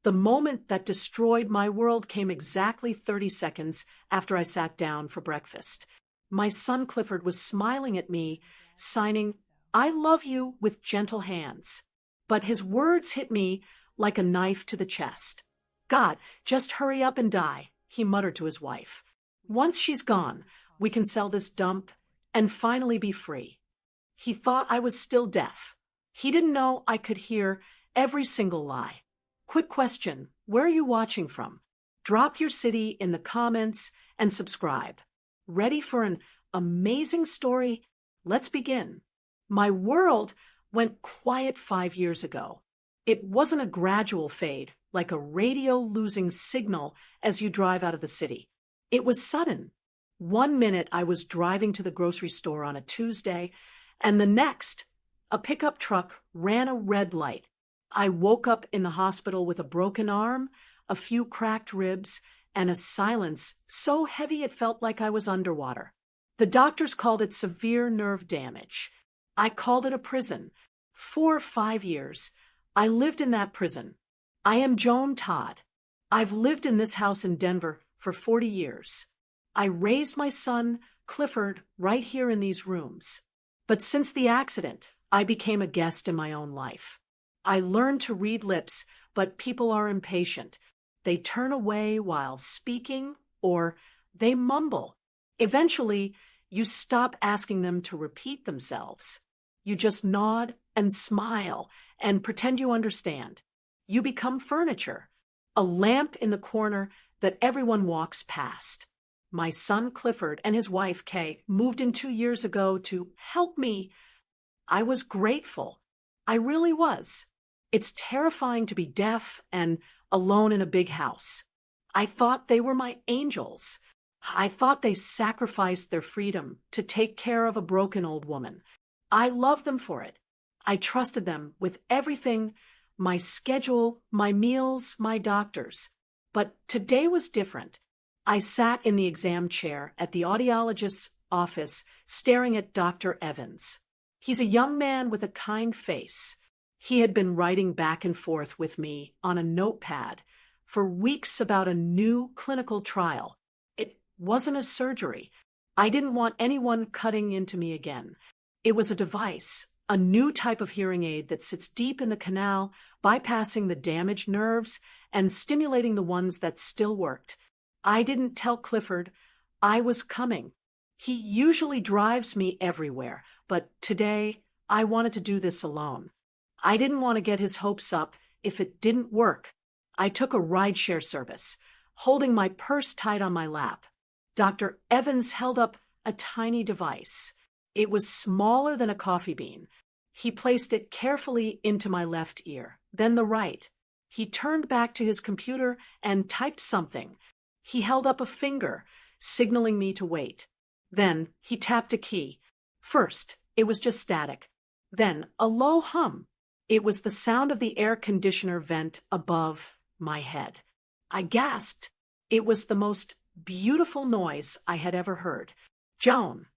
The moment that destroyed my world came exactly 30 seconds after I sat down for breakfast. My son Clifford was smiling at me, signing, "I love you," with gentle hands. But his words hit me like a knife to the chest. "God, just hurry up and die," he muttered to his wife. "Once she's gone, we can sell this dump and finally be free." He thought I was still deaf. He didn't know I could hear every single lie. Quick question, where are you watching from? Drop your city in the comments and subscribe. Ready for an amazing story? Let's begin. My world went quiet 5 years ago. It wasn't a gradual fade, like a radio losing signal as you drive out of the city. It was sudden. One minute I was driving to the grocery store on a Tuesday, and the next, a pickup truck ran a red light. I woke up in the hospital with a broken arm, a few cracked ribs, and a silence so heavy it felt like I was underwater. The doctors called it severe nerve damage. I called it a prison. For 5 years, I lived in that prison. I am Joan Todd. I've lived in this house in Denver for 40 years. I raised my son, Clifford, right here in these rooms. But since the accident, I became a guest in my own life. I learned to read lips, but people are impatient. They turn away while speaking, or they mumble. Eventually, you stop asking them to repeat themselves. You just nod and smile and pretend you understand. You become furniture, a lamp in the corner that everyone walks past. My son Clifford and his wife Kay moved in 2 years ago to help me. I was grateful. I really was. It's terrifying to be deaf and alone in a big house. I thought they were my angels. I thought they sacrificed their freedom to take care of a broken old woman. I loved them for it. I trusted them with everything, my schedule, my meals, my doctors. But today was different. I sat in the exam chair at the audiologist's office staring at Dr. Evans. He's a young man with a kind face. He had been writing back and forth with me on a notepad for weeks about a new clinical trial. It wasn't a surgery. I didn't want anyone cutting into me again. It was a device, a new type of hearing aid that sits deep in the canal, bypassing the damaged nerves and stimulating the ones that still worked. I didn't tell Clifford I was coming. He usually drives me everywhere, but today I wanted to do this alone. I didn't want to get his hopes up if it didn't work. I took a rideshare service, holding my purse tight on my lap. Dr. Evans held up a tiny device. It was smaller than a coffee bean. He placed it carefully into my left ear, then the right. He turned back to his computer and typed something. He held up a finger, signaling me to wait. Then he tapped a key. First, it was just static. Then a low hum. It was the sound of the air conditioner vent above my head. I gasped. It was the most beautiful noise I had ever heard. "Joan,"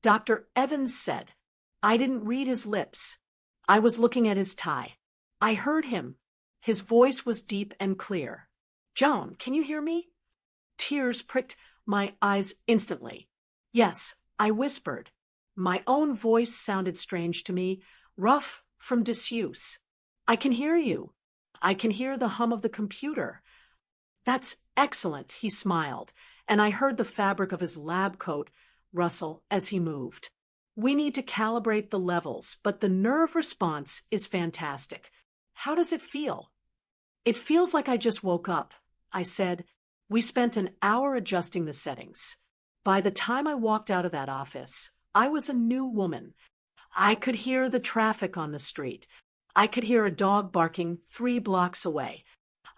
Dr. Evans said. I didn't read his lips. I was looking at his tie. I heard him. His voice was deep and clear. "Joan, can you hear me?" Tears pricked my eyes instantly. "Yes," I whispered. My own voice sounded strange to me, rough from disuse. "I can hear you. I can hear the hum of the computer." "That's excellent," he smiled, and I heard the fabric of his lab coat rustle as he moved. "We need to calibrate the levels, but the nerve response is fantastic. How does it feel?" "It feels like I just woke up," I said. We spent an hour adjusting the settings. By the time I walked out of that office, I was a new woman. I could hear the traffic on the street. I could hear a dog barking 3 blocks away.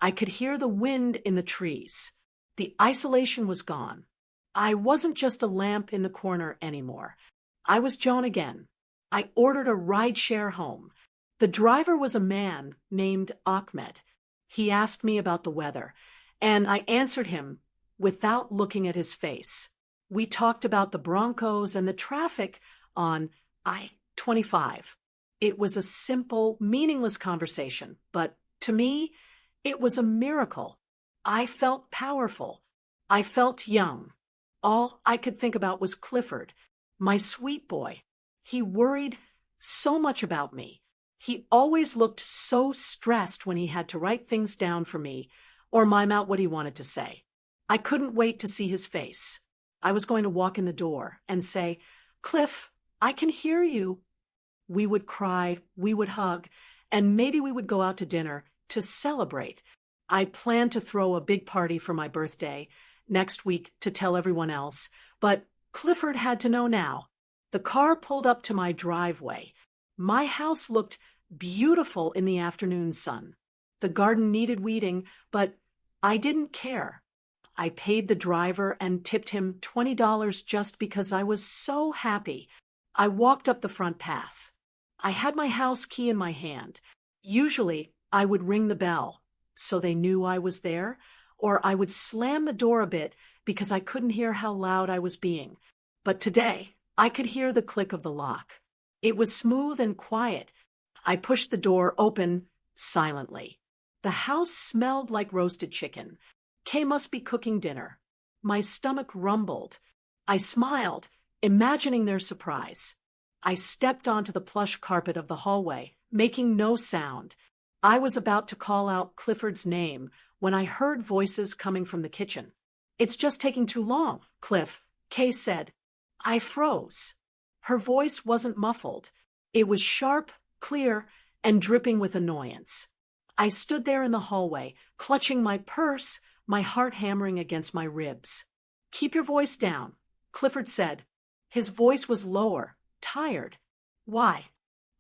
I could hear the wind in the trees. The isolation was gone. I wasn't just a lamp in the corner anymore. I was Joan again. I ordered a rideshare home. The driver was a man named Ahmed. He asked me about the weather, and I answered him without looking at his face. We talked about the Broncos and the traffic on I-25. It was a simple, meaningless conversation, but to me, It was a miracle. I felt powerful. I felt young. All I could think about was Clifford, my sweet boy. He worried so much about me. He always looked so stressed when he had to write things down for me or mime out what he wanted to say. I couldn't wait to see his face. I was going to walk in the door and say, "Cliff, I can hear you." We would cry, we would hug, and maybe we would go out to dinner to celebrate. I planned to throw a big party for my birthday next week to tell everyone else, but Clifford had to know now. The car pulled up to my driveway. My house looked beautiful in the afternoon sun. The garden needed weeding, but I didn't care. I paid the driver and tipped him $20 just because I was so happy. I walked up the front path. I had my house key in my hand. Usually, I would ring the bell so they knew I was there, or I would slam the door a bit because I couldn't hear how loud I was being. But today, I could hear the click of the lock. It was smooth and quiet. I pushed the door open silently. The house smelled like roasted chicken. Kay must be cooking dinner. My stomach rumbled. I smiled, imagining their surprise. I stepped onto the plush carpet of the hallway, making no sound. I was about to call out Clifford's name when I heard voices coming from the kitchen. "It's just taking too long, Cliff," Kay said. I froze. Her voice wasn't muffled. It was sharp, clear, and dripping with annoyance. I stood there in the hallway, clutching my purse, my heart hammering against my ribs. "Keep your voice down," Clifford said. His voice was lower, tired. "Why?"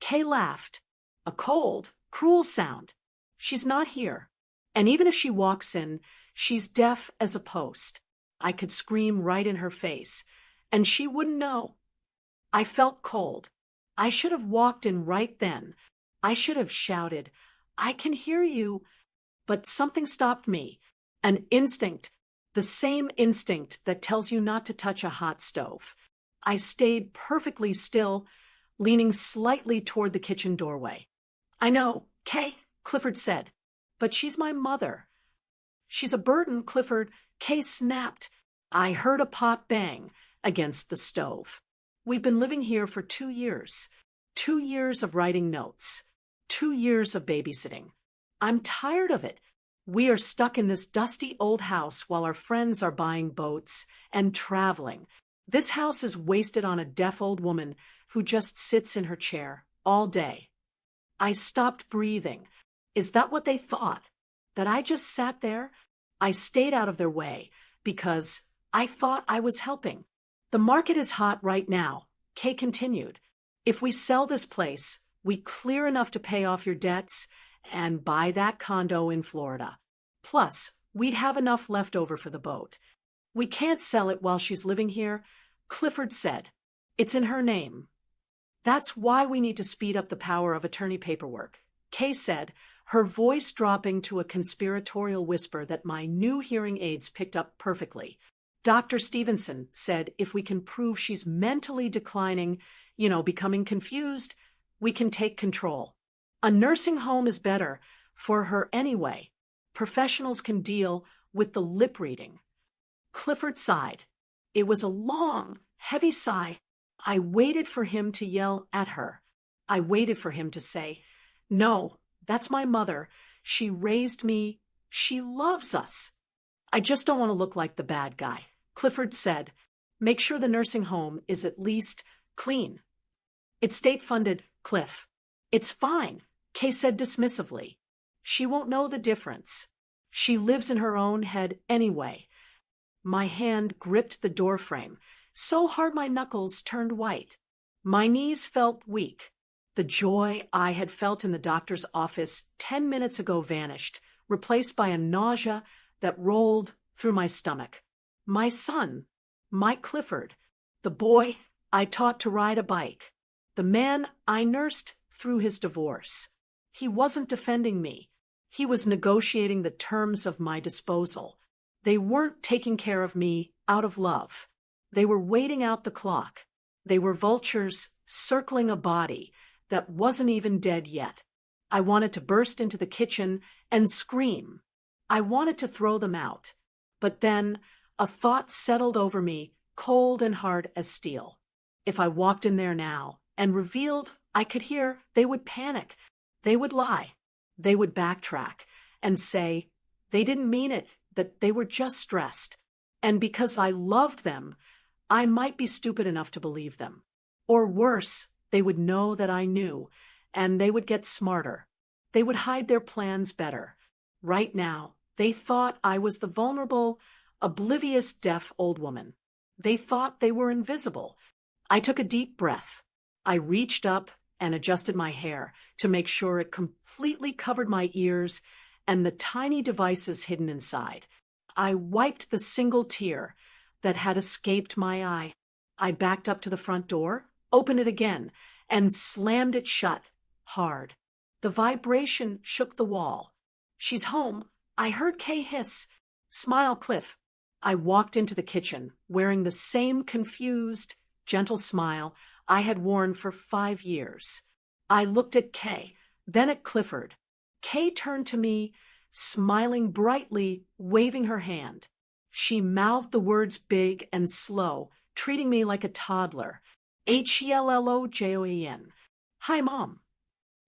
Kay laughed. "A cold, cruel sound. She's not here. And even if she walks in, she's deaf as a post." I could scream right in her face, and she wouldn't know. I felt cold. I should have walked in right then. I should have shouted, "I can hear you." But something stopped me. An instinct, the same instinct that tells you not to touch a hot stove. I stayed perfectly still, leaning slightly toward the kitchen doorway. "I know, Kay," Clifford said, "but she's my mother." "She's a burden, Clifford," Kay snapped. I heard a pot bang against the stove. "We've been living here for 2 years. 2 years of writing notes. 2 years of babysitting. I'm tired of it. We are stuck in this dusty old house while our friends are buying boats and traveling. This house is wasted on a deaf old woman who just sits in her chair all day." I stopped breathing. Is that what they thought? That I just sat there? I stayed out of their way because I thought I was helping. "The market is hot right now," Kay continued. "If we sell this place, we clear enough to pay off your debts and buy that condo in Florida. Plus, we'd have enough left over for the boat. We can't sell it while she's living here," Clifford said. "It's in her name." "That's why we need to speed up the power of attorney paperwork," Kay said, her voice dropping to a conspiratorial whisper that my new hearing aids picked up perfectly. "Dr. Stevenson said if we can prove she's mentally declining, becoming confused, we can take control. A nursing home is better for her anyway. Professionals can deal with the lip reading." Clifford sighed. It was a long, heavy sigh. I waited for him to yell at her. I waited for him to say, "No, that's my mother. She raised me. She loves us." "I just don't want to look like the bad guy," Clifford said. "Make sure the nursing home is at least clean." "It's state-funded, Cliff." "It's fine," Kay said dismissively. "She won't know the difference. She lives in her own head anyway." My hand gripped the doorframe, so hard my knuckles turned white. My knees felt weak. The joy I had felt in the doctor's office 10 minutes ago vanished, replaced by a nausea that rolled through my stomach. My son, my Clifford, the boy I taught to ride a bike, the man I nursed through his divorce. He wasn't defending me. He was negotiating the terms of my disposal. They weren't taking care of me out of love. They were waiting out the clock. They were vultures circling a body that wasn't even dead yet. I wanted to burst into the kitchen and scream. I wanted to throw them out. But then a thought settled over me, cold and hard as steel. If I walked in there now and revealed I could hear, they would panic. They would lie. They would backtrack and say they didn't mean it, that they were just stressed. And because I loved them, I might be stupid enough to believe them. Or worse, they would know that I knew, and they would get smarter. They would hide their plans better. Right now, they thought I was the vulnerable, oblivious, deaf old woman. They thought they were invisible. I took a deep breath. I reached up and adjusted my hair to make sure it completely covered my ears and the tiny devices hidden inside. I wiped the single tear that had escaped my eye. I backed up to the front door, opened it again, and slammed it shut, hard. The vibration shook the wall. "She's home." I heard Kay hiss. "Smile, Cliff." I walked into the kitchen, wearing the same confused, gentle smile I had worn for 5 years. I looked at Kay, then at Clifford. Kay turned to me, smiling brightly, waving her hand. She mouthed the words big and slow, treating me like a toddler. HELLOJOEN. "Hi, Mom."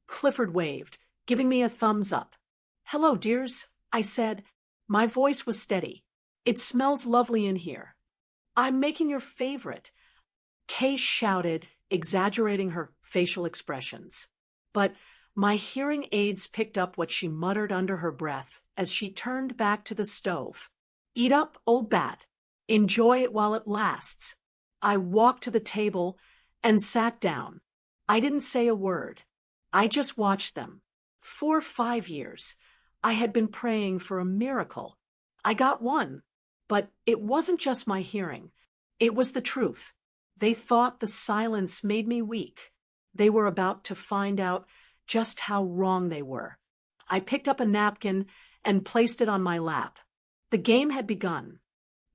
Clifford waved, giving me a thumbs up. "Hello, dears," I said. My voice was steady. "It smells lovely in here." "I'm making your favorite," Kay shouted, exaggerating her facial expressions. But my hearing aids picked up what she muttered under her breath as she turned back to the stove. "Eat up, old bat. Enjoy it while it lasts." I walked to the table and sat down. I didn't say a word. I just watched them. For 5 years, I had been praying for a miracle. I got one, but it wasn't just my hearing. It was the truth. They thought the silence made me weak. They were about to find out just how wrong they were. I picked up a napkin and placed it on my lap. The game had begun.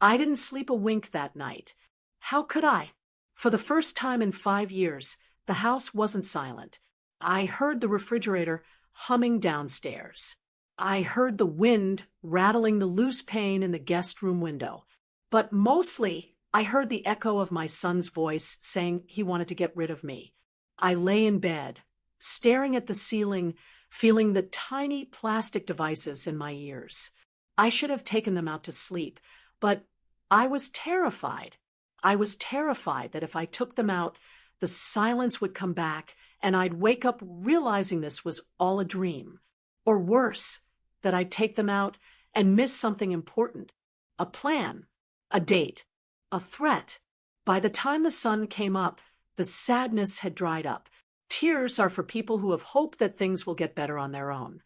I didn't sleep a wink that night. How could I? For the first time in 5 years, the house wasn't silent. I heard the refrigerator humming downstairs. I heard the wind rattling the loose pane in the guest room window. But mostly, I heard the echo of my son's voice saying he wanted to get rid of me. I lay in bed, staring at the ceiling, feeling the tiny plastic devices in my ears. I should have taken them out to sleep, but I was terrified. I was terrified that if I took them out, the silence would come back and I'd wake up realizing this was all a dream. Or worse, that I'd take them out and miss something important. A plan, a date, a threat. By the time the sun came up, the sadness had dried up. Tears are for people who have hope that things will get better on their own.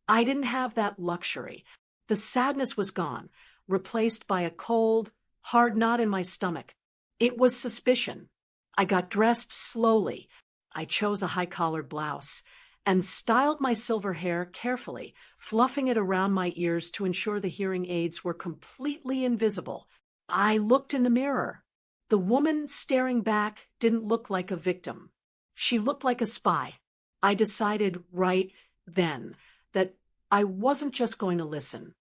I didn't have that luxury. The sadness was gone, replaced by a cold, hard knot in my stomach. It was suspicion. I got dressed slowly. I chose a high-collared blouse and styled my silver hair carefully, fluffing it around my ears to ensure the hearing aids were completely invisible. I looked in the mirror. The woman staring back didn't look like a victim. She looked like a spy. I decided right then that I wasn't just going to listen.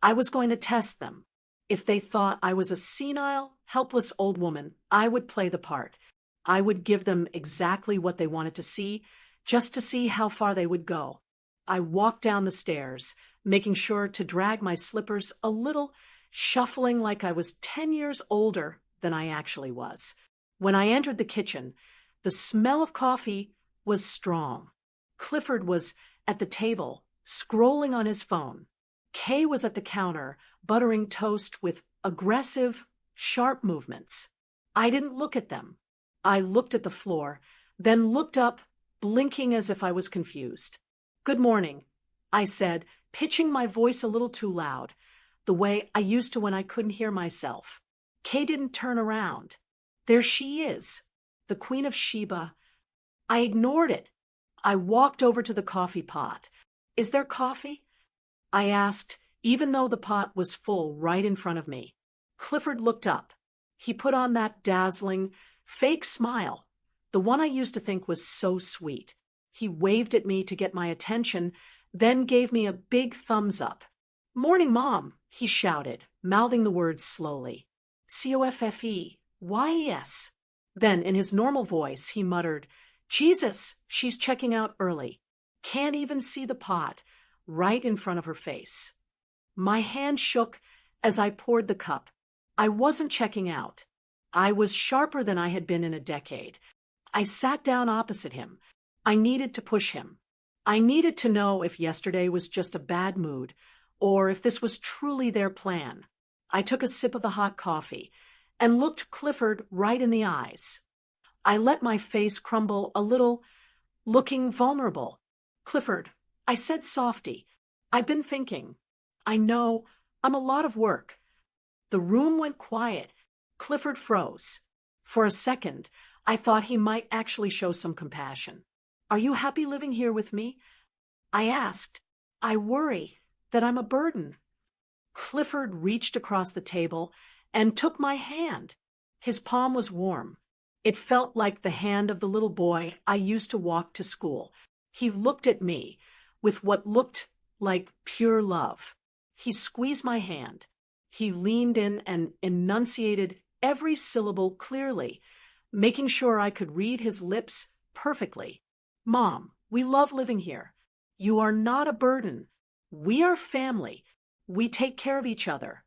I was going to test them. If they thought I was a senile, helpless old woman, I would play the part. I would give them exactly what they wanted to see, just to see how far they would go. I walked down the stairs, making sure to drag my slippers a little, shuffling like I was 10 years older than I actually was. When I entered the kitchen, the smell of coffee was strong. Clifford was at the table, scrolling on his phone. Kay was at the counter, buttering toast with aggressive, sharp movements. I didn't look at them. I looked at the floor, then looked up, blinking as if I was confused. "Good morning," I said, pitching my voice a little too loud, the way I used to when I couldn't hear myself. Kay didn't turn around. There she is, the Queen of Sheba. I ignored it. I walked over to the coffee pot. "Is there coffee?" I asked, even though the pot was full right in front of me. Clifford looked up. He put on that dazzling, fake smile, the one I used to think was so sweet. He waved at me to get my attention, then gave me a big thumbs up. "Morning, Mom," he shouted, mouthing the words slowly. "Coffee-yes." Then, in his normal voice, he muttered, "Jesus, she's checking out early. Can't even see the pot," right in front of her face. My hand shook as I poured the cup. I wasn't checking out. I was sharper than I had been in a decade. I sat down opposite him. I needed to push him. I needed to know if yesterday was just a bad mood, or if this was truly their plan. I took a sip of the hot coffee and looked Clifford right in the eyes. I let my face crumble a little, looking vulnerable. "Clifford," I said softly, "I've been thinking. I know I'm a lot of work." The room went quiet. Clifford froze. For a second, I thought he might actually show some compassion. "Are you happy living here with me?" I asked. "I worry that I'm a burden." Clifford reached across the table and took my hand. His palm was warm. It felt like the hand of the little boy I used to walk to school. He looked at me with what looked like pure love. He squeezed my hand. He leaned in and enunciated every syllable clearly, making sure I could read his lips perfectly. "Mom, we love living here. You are not a burden. We are family. We take care of each other."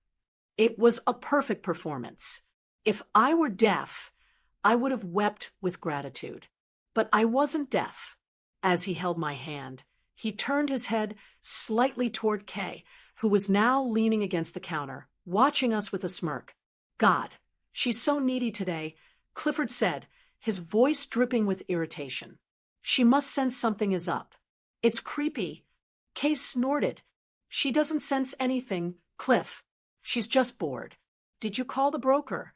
It was a perfect performance. If I were deaf, I would have wept with gratitude. But I wasn't deaf. As he held my hand, he turned his head slightly toward Kay, who was now leaning against the counter, watching us with a smirk. "God, she's so needy today," Clifford said, his voice dripping with irritation. "She must sense something is up. It's creepy." Kay snorted. "She doesn't sense anything, Cliff. She's just bored. Did you call the broker?"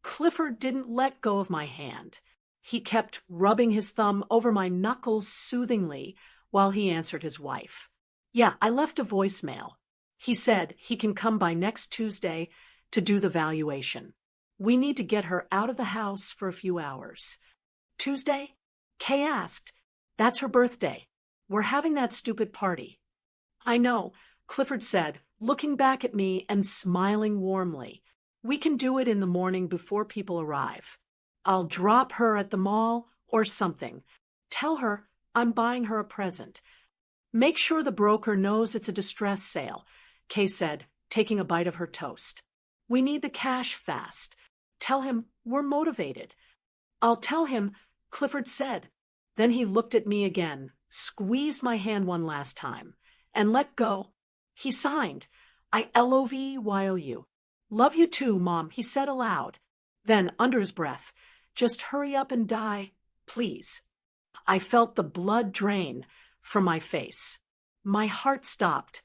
Clifford didn't let go of my hand. He kept rubbing his thumb over my knuckles soothingly while he answered his wife. "Yeah, I left a voicemail. He said he can come by next Tuesday to do the valuation. We need to get her out of the house for a few hours." "Tuesday?" Kay asked. "That's her birthday. We're having that stupid party." "I know," Clifford said, looking back at me and smiling warmly. "We can do it in the morning before people arrive. I'll drop her at the mall or something. Tell her I'm buying her a present. Make sure the broker knows it's a distress sale," Kay said, taking a bite of her toast. "We need the cash fast. Tell him we're motivated." "I'll tell him," Clifford said. Then he looked at me again, squeezed my hand one last time, and let go. He signed, "I LOVEYOU. Love you too, Mom," he said aloud. Then, under his breath, "Just hurry up and die, please." I felt the blood drain from my face. My heart stopped,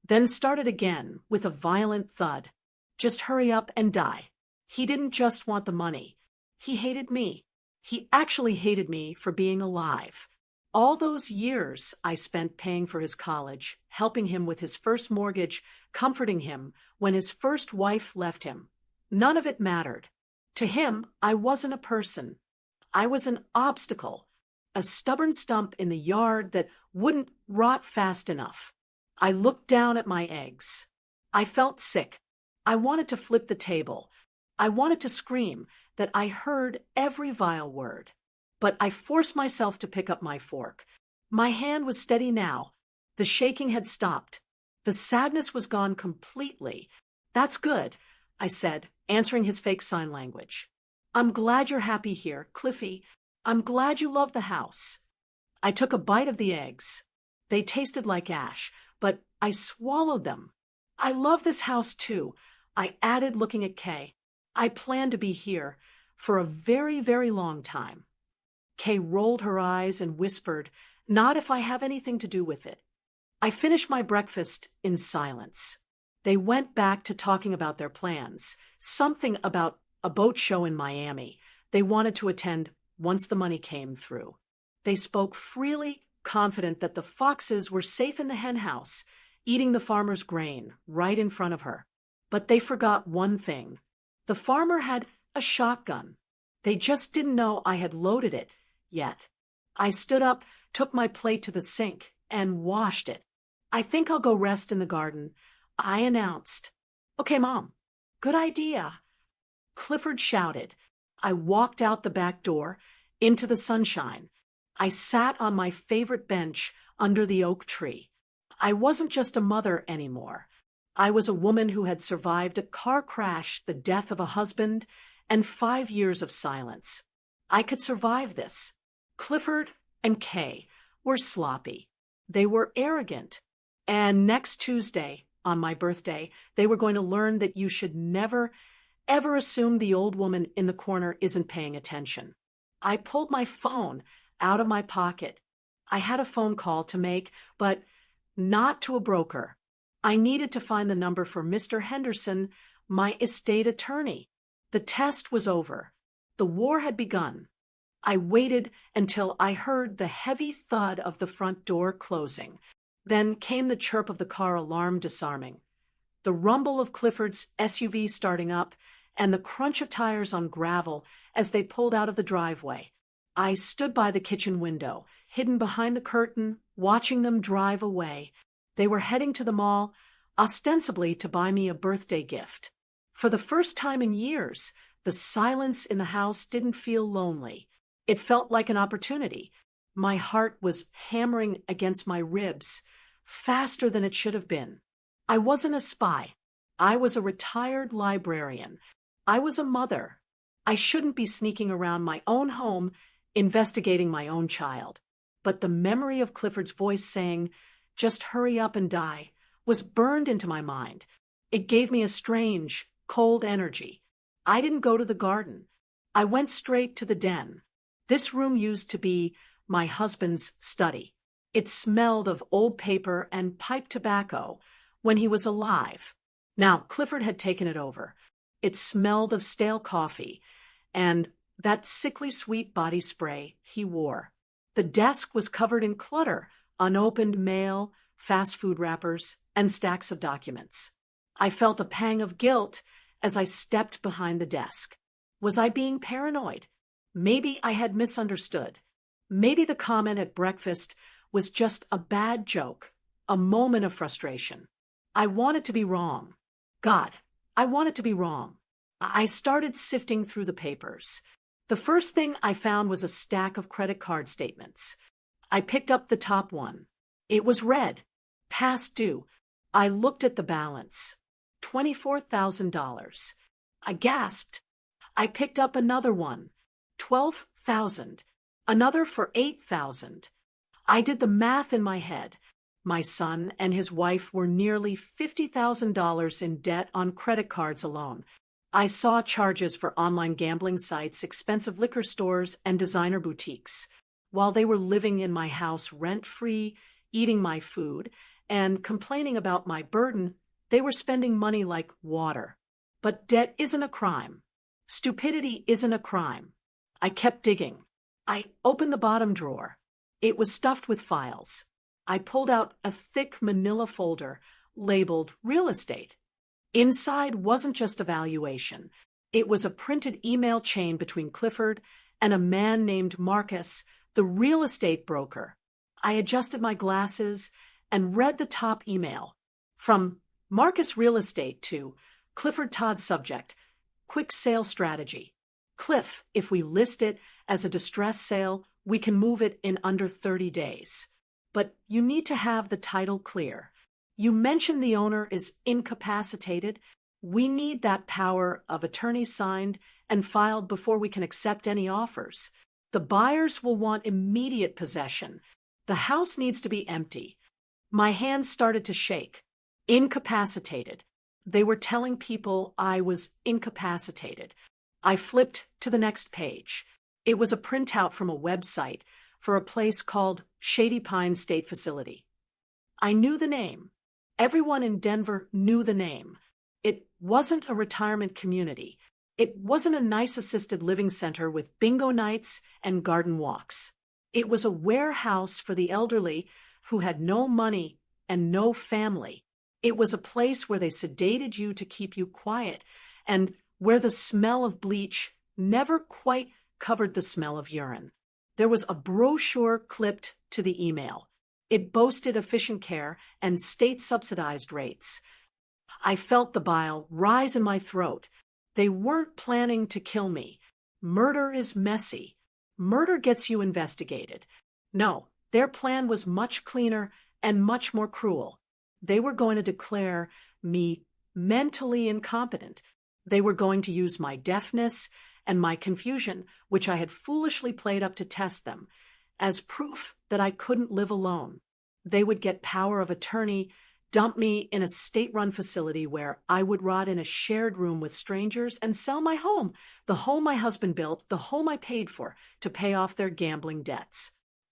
then started again with a violent thud. Just hurry up and die. He didn't just want the money. He hated me. He actually hated me for being alive. All those years I spent paying for his college, helping him with his first mortgage, comforting him when his first wife left him. None of it mattered. To him, I wasn't a person. I was an obstacle, a stubborn stump in the yard that wouldn't rot fast enough. I looked down at my eggs. I felt sick. I wanted to flip the table. I wanted to scream that I heard every vile word. But I forced myself to pick up my fork. My hand was steady now. The shaking had stopped. The sadness was gone completely. "That's good," I said, answering his fake sign language. "I'm glad you're happy here, Cliffy. I'm glad you love the house." I took a bite of the eggs. They tasted like ash, but I swallowed them. "I love this house too," I added, looking at Kay. "I plan to be here for a very, very long time." Kay rolled her eyes and whispered, "Not if I have anything to do with it." I finished my breakfast in silence. They went back to talking about their plans, something about a boat show in Miami they wanted to attend once the money came through. They spoke freely, confident that the foxes were safe in the henhouse, eating the farmer's grain right in front of her. But they forgot one thing. The farmer had a shotgun. They just didn't know I had loaded it yet. I stood up took my plate to the sink, and washed it. "I think I'll go rest in the garden," I announced. "Okay, Mom." "Good idea." Clifford shouted. I walked out the back door, into the sunshine. I sat on my favorite bench under the oak tree. I wasn't just a mother anymore. I was a woman who had survived a car crash, the death of a husband, and 5 years of silence. I could survive this. Clifford and Kay were sloppy. They were arrogant. And next Tuesday, on my birthday, they were going to learn that you should never, ever assume the old woman in the corner isn't paying attention. I pulled my phone out of my pocket. I had a phone call to make, but not to a broker. I needed to find the number for Mr. Henderson, my estate attorney. The test was over. The war had begun. I waited until I heard the heavy thud of the front door closing. Then came the chirp of the car alarm disarming, the rumble of Clifford's SUV starting up, and the crunch of tires on gravel as they pulled out of the driveway. I stood by the kitchen window, hidden behind the curtain, watching them drive away. They were heading to the mall, ostensibly to buy me a birthday gift. For the first time in years, the silence in the house didn't feel lonely. It felt like an opportunity. My heart was hammering against my ribs, faster than it should have been. I wasn't a spy. I was a retired librarian. I was a mother. I shouldn't be sneaking around my own home, investigating my own child. But the memory of Clifford's voice saying, "Just hurry up and die," was burned into my mind. It gave me a strange, cold energy. I didn't go to the garden. I went straight to the den. This room used to be my husband's study. It smelled of old paper and pipe tobacco when he was alive. Now Clifford had taken it over. It smelled of stale coffee and that sickly sweet body spray he wore. The desk was covered in clutter, unopened mail, fast food wrappers, and stacks of documents. I felt a pang of guilt as I stepped behind the desk. Was I being paranoid? Maybe I had misunderstood. Maybe the comment at breakfast was just a bad joke, a moment of frustration. I wanted to be wrong. God, I wanted to be wrong. I started sifting through the papers. The first thing I found was a stack of credit card statements. I picked up the top one. It was red, past due. I looked at the balance. $24,000. I gasped. I picked up another one. $12,000. Another for $8,000. I did the math in my head. My son and his wife were nearly $50,000 in debt on credit cards alone. I saw charges for online gambling sites, expensive liquor stores, and designer boutiques. While they were living in my house rent-free, eating my food, and complaining about my burden, they were spending money like water. But debt isn't a crime. Stupidity isn't a crime. I kept digging. I opened the bottom drawer. It was stuffed with files. I pulled out a thick manila folder labeled real estate. Inside wasn't just a valuation. It was a printed email chain between Clifford and a man named Marcus, the real estate broker. I adjusted my glasses and read the top email. From Marcus Real Estate to Clifford Todd subject, quick sale strategy. Cliff, if we list it as a distress sale, we can move it in under 30 days. But you need to have the title clear. You mentioned the owner is incapacitated. We need that power of attorney signed and filed before we can accept any offers. The buyers will want immediate possession. The house needs to be empty. My hands started to shake. Incapacitated. They were telling people I was incapacitated. I flipped to the next page. It was a printout from a website for a place called Shady Pines State Facility. I knew the name. Everyone in Denver knew the name. It wasn't a retirement community. It wasn't a nice assisted living center with bingo nights and garden walks. It was a warehouse for the elderly who had no money and no family. It was a place where they sedated you to keep you quiet and where the smell of bleach never quite covered the smell of urine. There was a brochure clipped to the email. It boasted efficient care and state-subsidized rates. I felt the bile rise in my throat. They weren't planning to kill me. Murder is messy. Murder gets you investigated. No, their plan was much cleaner and much more cruel. They were going to declare me mentally incompetent. They were going to use my deafness and my confusion, which I had foolishly played up to test them, as proof that I couldn't live alone. They would get power of attorney, dump me in a state-run facility where I would rot in a shared room with strangers, and sell my home, the home my husband built, the home I paid for, to pay off their gambling debts.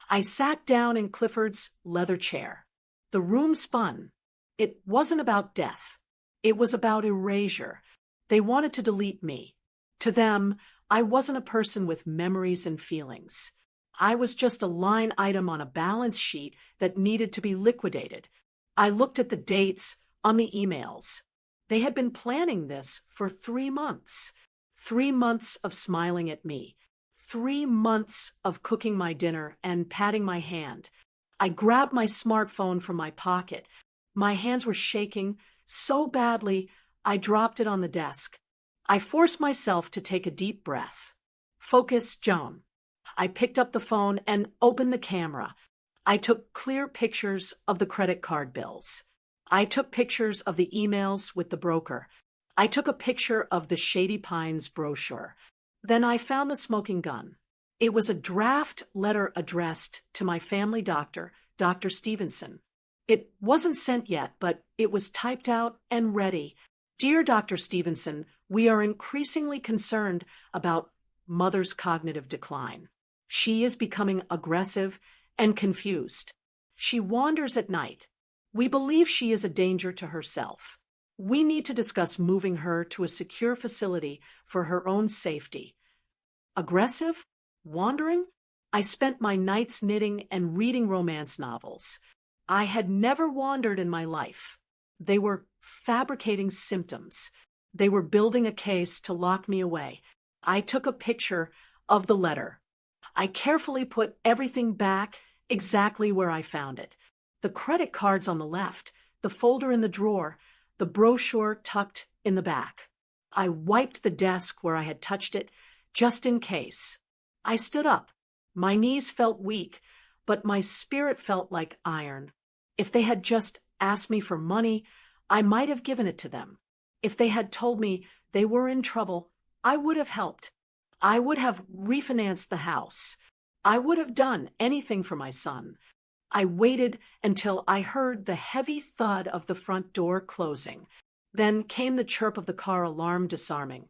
I sat down in Clifford's leather chair. The room spun. It wasn't about death. It was about erasure. They wanted to delete me. To them, I wasn't a person with memories and feelings. I was just a line item on a balance sheet that needed to be liquidated. I looked at the dates on the emails. They had been planning this for 3 months. 3 months of smiling at me. 3 months of cooking my dinner and patting my hand. I grabbed my smartphone from my pocket. My hands were shaking so badly I dropped it on the desk. I forced myself to take a deep breath. Focus, Joan. I picked up the phone and opened the camera. I took clear pictures of the credit card bills. I took pictures of the emails with the broker. I took a picture of the Shady Pines brochure. Then I found the smoking gun. It was a draft letter addressed to my family doctor, Dr. Stevenson. It wasn't sent yet, but it was typed out and ready. Dear Dr. Stevenson, we are increasingly concerned about Mother's cognitive decline. She is becoming aggressive and confused. She wanders at night. We believe she is a danger to herself. We need to discuss moving her to a secure facility for her own safety. Aggressive? Wandering? I spent my nights knitting and reading romance novels. I had never wandered in my life. They were fabricating symptoms. They were building a case to lock me away. I took a picture of the letter. I carefully put everything back exactly where I found it. The credit cards on the left, the folder in the drawer, the brochure tucked in the back. I wiped the desk where I had touched it, just in case. I stood up. My knees felt weak, but my spirit felt like iron. If they had just asked me for money, I might have given it to them. If they had told me they were in trouble, I would have helped. I would have refinanced the house. I would have done anything for my son. I waited until I heard the heavy thud of the front door closing. Then came the chirp of the car alarm disarming,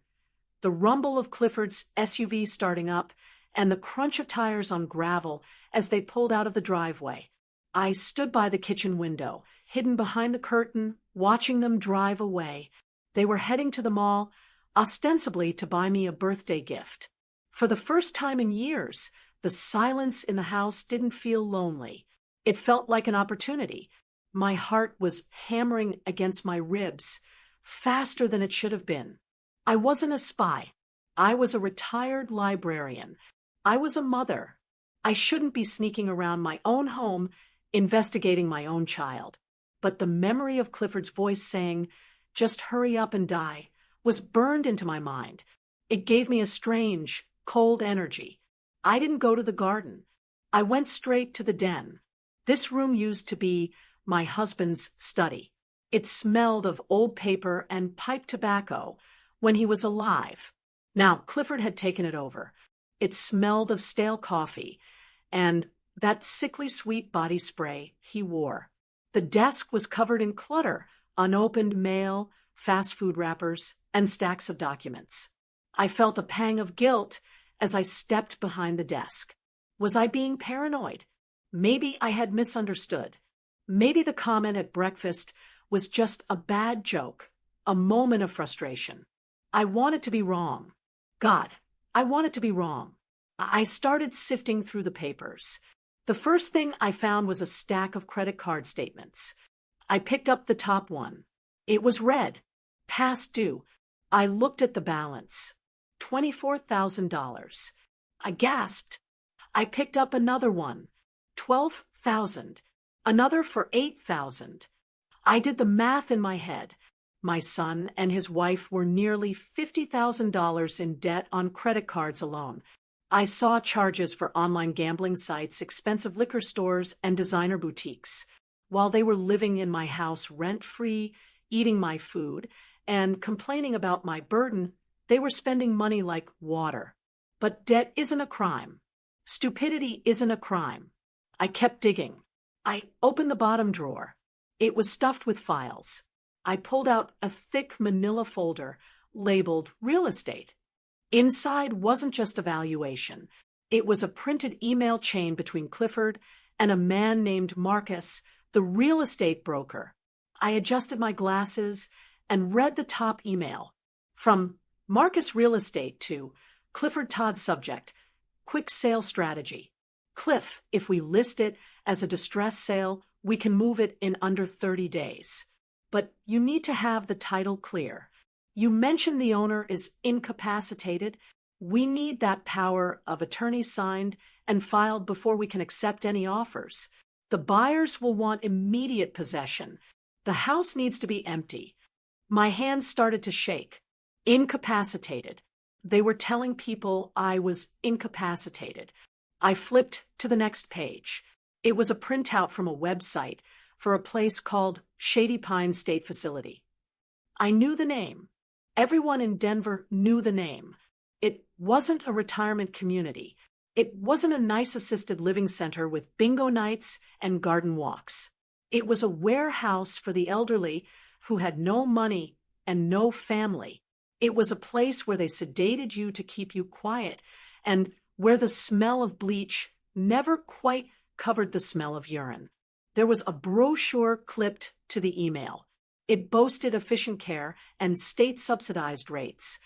the rumble of Clifford's SUV starting up, and the crunch of tires on gravel as they pulled out of the driveway. I stood by the kitchen window, hidden behind the curtain, watching them drive away. They were heading to the mall, ostensibly to buy me a birthday gift. For the first time in years, the silence in the house didn't feel lonely. It felt like an opportunity. My heart was hammering against my ribs, faster than it should have been. I wasn't a spy. I was a retired librarian. I was a mother. I shouldn't be sneaking around my own home, investigating my own child. But the memory of Clifford's voice saying, "Just hurry up and die," was burned into my mind. It gave me a strange, cold energy. I didn't go to the garden. I went straight to the den. This room used to be my husband's study. It smelled of old paper and pipe tobacco when he was alive. Now Clifford had taken it over. It smelled of stale coffee and that sickly sweet body spray he wore. The desk was covered in clutter, unopened mail, fast food wrappers, and stacks of documents. I felt a pang of guilt as I stepped behind the desk. Was I being paranoid? Maybe I had misunderstood. Maybe the comment at breakfast was just a bad joke, a moment of frustration. I wanted to be wrong. God, I wanted to be wrong. I started sifting through the papers. The first thing I found was a stack of credit card statements. I picked up the top one. It was red, past due. I looked at the balance. $24,000. I gasped. I picked up another one. 12,000. Another for 8,000. I did the math in my head. My son and his wife were nearly $50,000 in debt on credit cards alone. I saw charges for online gambling sites, expensive liquor stores, and designer boutiques. While they were living in my house rent-free, eating my food, and complaining about my burden, they were spending money like water. But debt isn't a crime. Stupidity isn't a crime. I kept digging. I opened the bottom drawer. It was stuffed with files. I pulled out a thick manila folder labeled real estate. Inside wasn't just a valuation. It was a printed email chain between Clifford and a man named Marcus, the real estate broker. I adjusted my glasses and read the top email. From Marcus Real Estate to Clifford Todd subject, quick sale strategy. Cliff, if we list it as a distress sale, we can move it in under 30 days. But you need to have the title clear. You mentioned the owner is incapacitated. We need that power of attorney signed and filed before we can accept any offers. The buyers will want immediate possession. The house needs to be empty. My hands started to shake. Incapacitated. They were telling people I was incapacitated. I flipped to the next page. It was a printout from a website for a place called Shady Pines State Facility. I knew the name. Everyone in Denver knew the name. It wasn't a retirement community. It wasn't a nice assisted living center with bingo nights and garden walks. It was a warehouse for the elderly who had no money and no family. It was a place where they sedated you to keep you quiet and where the smell of bleach never quite covered the smell of urine. There was a brochure clipped to the email. It boasted efficient care and state-subsidized rates.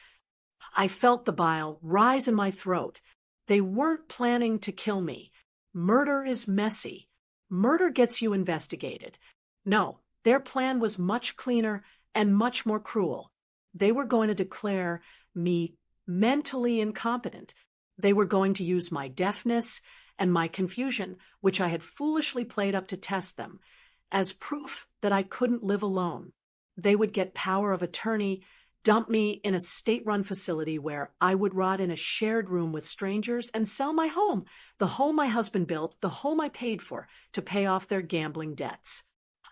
I felt the bile rise in my throat. They weren't planning to kill me. Murder is messy. Murder gets you investigated. No, their plan was much cleaner and much more cruel. They were going to declare me mentally incompetent. They were going to use my deafness and my confusion, which I had foolishly played up to test them, as proof that I couldn't live alone. They would get power of attorney, dump me in a state-run facility where I would rot in a shared room with strangers and sell my home, the home my husband built, the home I paid for, to pay off their gambling debts.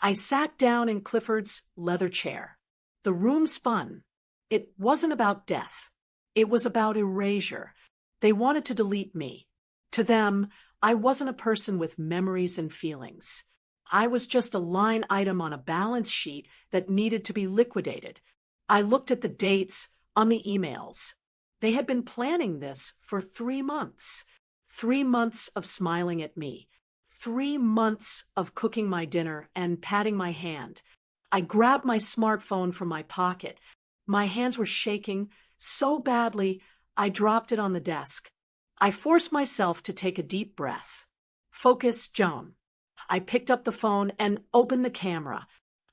I sat down in Clifford's leather chair. The room spun. It wasn't about death. It was about erasure. They wanted to delete me. To them, I wasn't a person with memories and feelings. I was just a line item on a balance sheet that needed to be liquidated. I looked at the dates on the emails. They had been planning this for 3 months. 3 months of smiling at me. 3 months of cooking my dinner and patting my hand. I grabbed my smartphone from my pocket. My hands were shaking so badly I dropped it on the desk. I forced myself to take a deep breath. Focus, Joan. I picked up the phone and opened the camera.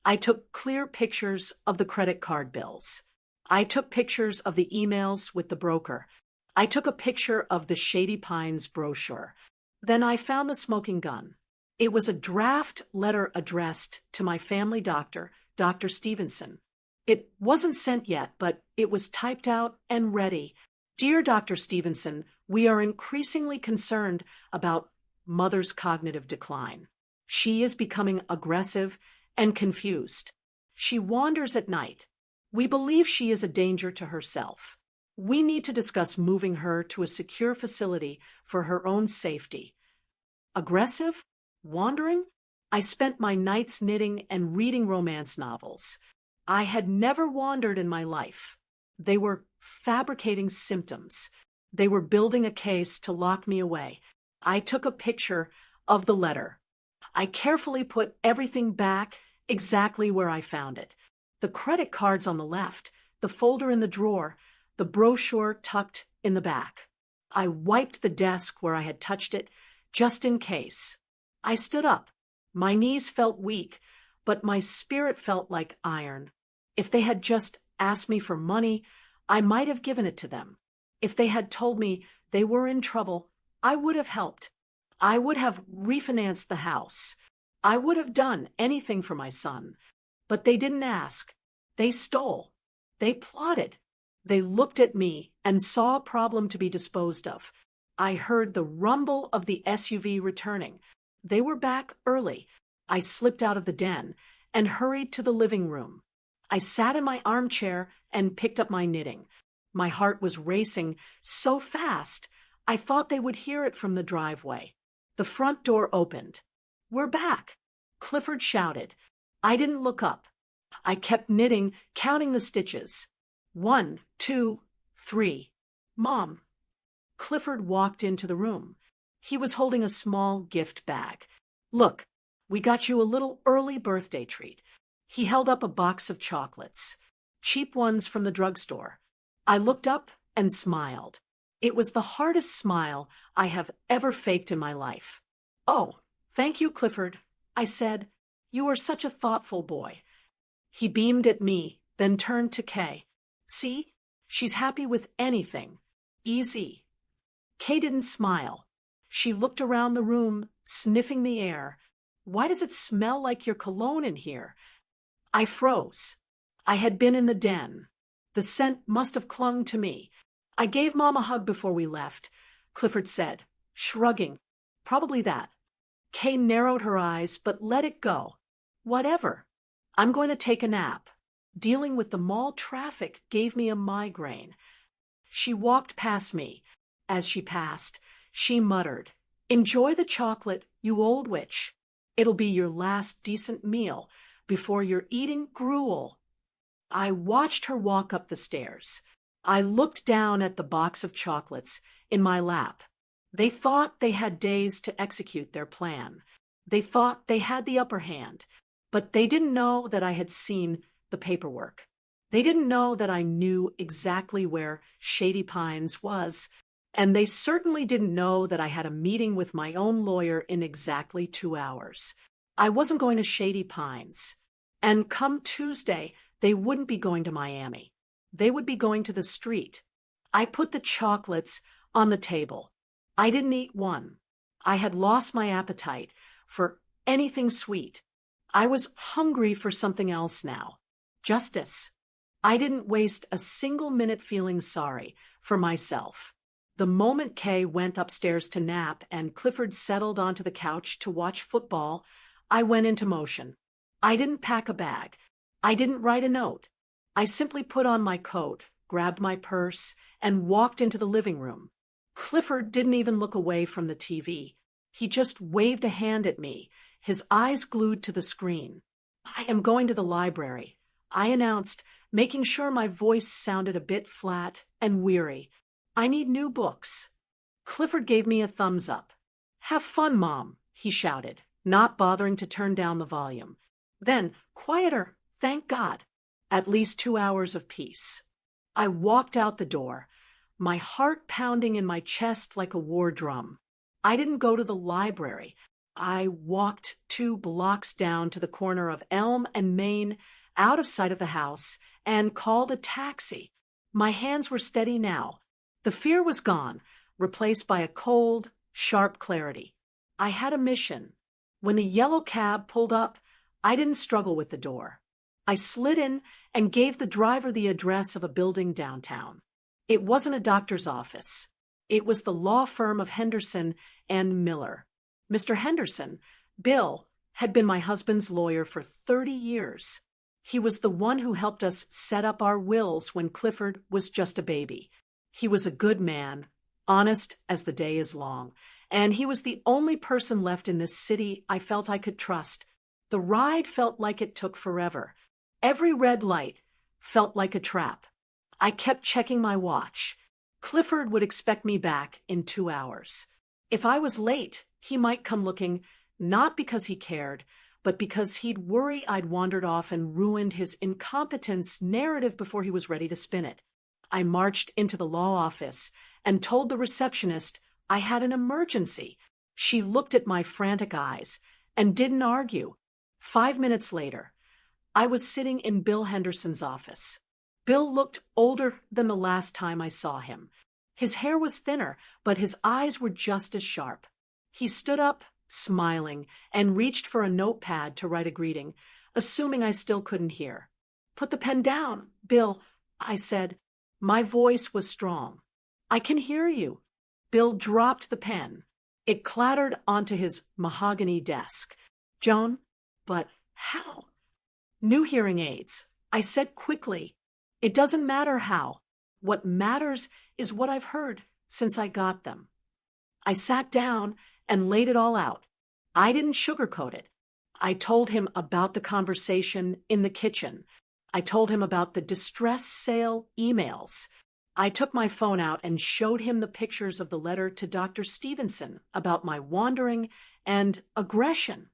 I took clear pictures of the credit card bills. I took pictures of the emails with the broker. I took a picture of the Shady Pines brochure. Then I found the smoking gun. It was a draft letter addressed to my family doctor, Dr. Stevenson. It wasn't sent yet, but it was typed out and ready. Dear Dr. Stevenson, we are increasingly concerned about Mother's cognitive decline. She is becoming aggressive and confused. She wanders at night. We believe she is a danger to herself. We need to discuss moving her to a secure facility for her own safety. Aggressive? Wandering? I spent my nights knitting and reading romance novels. I had never wandered in my life. They were fabricating symptoms. They were building a case to lock me away. I took a picture of the letter. I carefully put everything back exactly where I found it. The credit cards on the left, the folder in the drawer, the brochure tucked in the back. I wiped the desk where I had touched it, just in case. I stood up. My knees felt weak, but my spirit felt like iron. If they had just asked me for money, I might have given it to them. If they had told me they were in trouble, I would have helped. I would have refinanced the house. I would have done anything for my son. But they didn't ask. They stole. They plotted. They looked at me and saw a problem to be disposed of. I heard the rumble of the SUV returning. They were back early. I slipped out of the den and hurried to the living room. I sat in my armchair and picked up my knitting. My heart was racing so fast, I thought they would hear it from the driveway. The front door opened. "We're back," Clifford shouted. I didn't look up. I kept knitting, counting the stitches. 1, 2, 3. "Mom." Clifford walked into the room. He was holding a small gift bag. "Look, we got you a little early birthday treat." He held up a box of chocolates, cheap ones from the drugstore. I looked up and smiled. It was the hardest smile I have ever faked in my life. "Oh, thank you, Clifford," I said. "You are such a thoughtful boy." He beamed at me, then turned to Kay. "See? She's happy with anything. Easy." Kay didn't smile. She looked around the room, sniffing the air. "Why does it smell like your cologne in here?" I froze. I had been in the den. The scent must have clung to me. "I gave Mom a hug before we left," Clifford said, shrugging. "Probably that." Kay narrowed her eyes, but let it go. "Whatever. I'm going to take a nap. Dealing with the mall traffic gave me a migraine." She walked past me. As she passed, she muttered, "Enjoy the chocolate, you old witch. It'll be your last decent meal before you're eating gruel." I watched her walk up the stairs. I looked down at the box of chocolates in my lap. They thought they had days to execute their plan. They thought they had the upper hand, but they didn't know that I had seen the paperwork. They didn't know that I knew exactly where Shady Pines was, and they certainly didn't know that I had a meeting with my own lawyer in exactly 2 hours. I wasn't going to Shady Pines. And come Tuesday, they wouldn't be going to Miami. They would be going to the street. I put the chocolates on the table. I didn't eat one. I had lost my appetite for anything sweet. I was hungry for something else now. Justice. I didn't waste a single minute feeling sorry for myself. The moment Kay went upstairs to nap and Clifford settled onto the couch to watch football, I went into motion. I didn't pack a bag. I didn't write a note. I simply put on my coat, grabbed my purse, and walked into the living room. Clifford didn't even look away from the TV. He just waved a hand at me, his eyes glued to the screen. "I am going to the library," I announced, making sure my voice sounded a bit flat and weary. "I need new books." Clifford gave me a thumbs up. "Have fun, Mom," he shouted, not bothering to turn down the volume. Then, quieter, thank God. At least 2 hours of peace. I walked out the door, my heart pounding in my chest like a war drum. I didn't go to the library. I walked 2 blocks down to the corner of Elm and Main, out of sight of the house, and called a taxi. My hands were steady now. The fear was gone, replaced by a cold, sharp clarity. I had a mission. When the yellow cab pulled up, I didn't struggle with the door. I slid in and gave the driver the address of a building downtown. It wasn't a doctor's office. It was the law firm of Henderson and Miller. Mr. Henderson, Bill, had been my husband's lawyer for 30 years. He was the one who helped us set up our wills when Clifford was just a baby. He was a good man, honest as the day is long, and he was the only person left in this city I felt I could trust. The ride felt like it took forever. Every red light felt like a trap. I kept checking my watch. Clifford would expect me back in 2 hours. If I was late, he might come looking, not because he cared, but because he'd worry I'd wandered off and ruined his incompetence narrative before he was ready to spin it. I marched into the law office and told the receptionist I had an emergency. She looked at my frantic eyes and didn't argue. 5 minutes later, I was sitting in Bill Henderson's office. Bill looked older than the last time I saw him. His hair was thinner, but his eyes were just as sharp. He stood up, smiling, and reached for a notepad to write a greeting, assuming I still couldn't hear. "Put the pen down, Bill," I said. My voice was strong. "I can hear you." Bill dropped the pen. It clattered onto his mahogany desk. "Joan, but how?" "New hearing aids," I said quickly. "It doesn't matter how. What matters is what I've heard since I got them." I sat down and laid it all out. I didn't sugarcoat it. I told him about the conversation in the kitchen. I told him about the distress sale emails. I took my phone out and showed him the pictures of the letter to Dr. Stevenson about my wandering and aggression.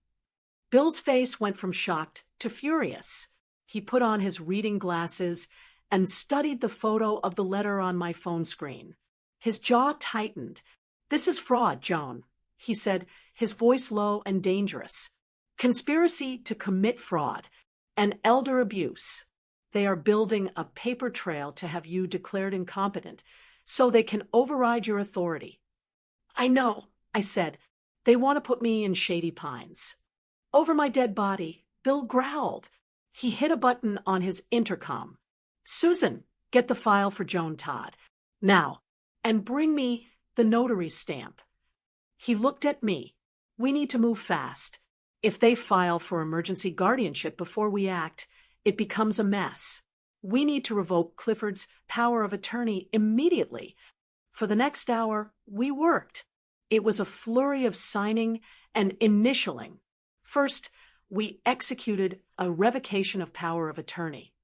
Bill's face went from shocked to furious. He put on his reading glasses and studied the photo of the letter on my phone screen. His jaw tightened. "This is fraud, Joan," he said, his voice low and dangerous. "Conspiracy to commit fraud and elder abuse. They are building a paper trail to have you declared incompetent so they can override your authority." "I know," I said. "They want to put me in Shady Pines." Over my dead body, Bill growled. He hit a button on his intercom. "Susan, get the file for Joan Todd. Now, and bring me the notary stamp." He looked at me. "We need to move fast. If they file for emergency guardianship before we act, it becomes a mess. We need to revoke Clifford's power of attorney immediately." For the next hour, we worked. It was a flurry of signing and initialing. First, we executed a revocation of power of attorney.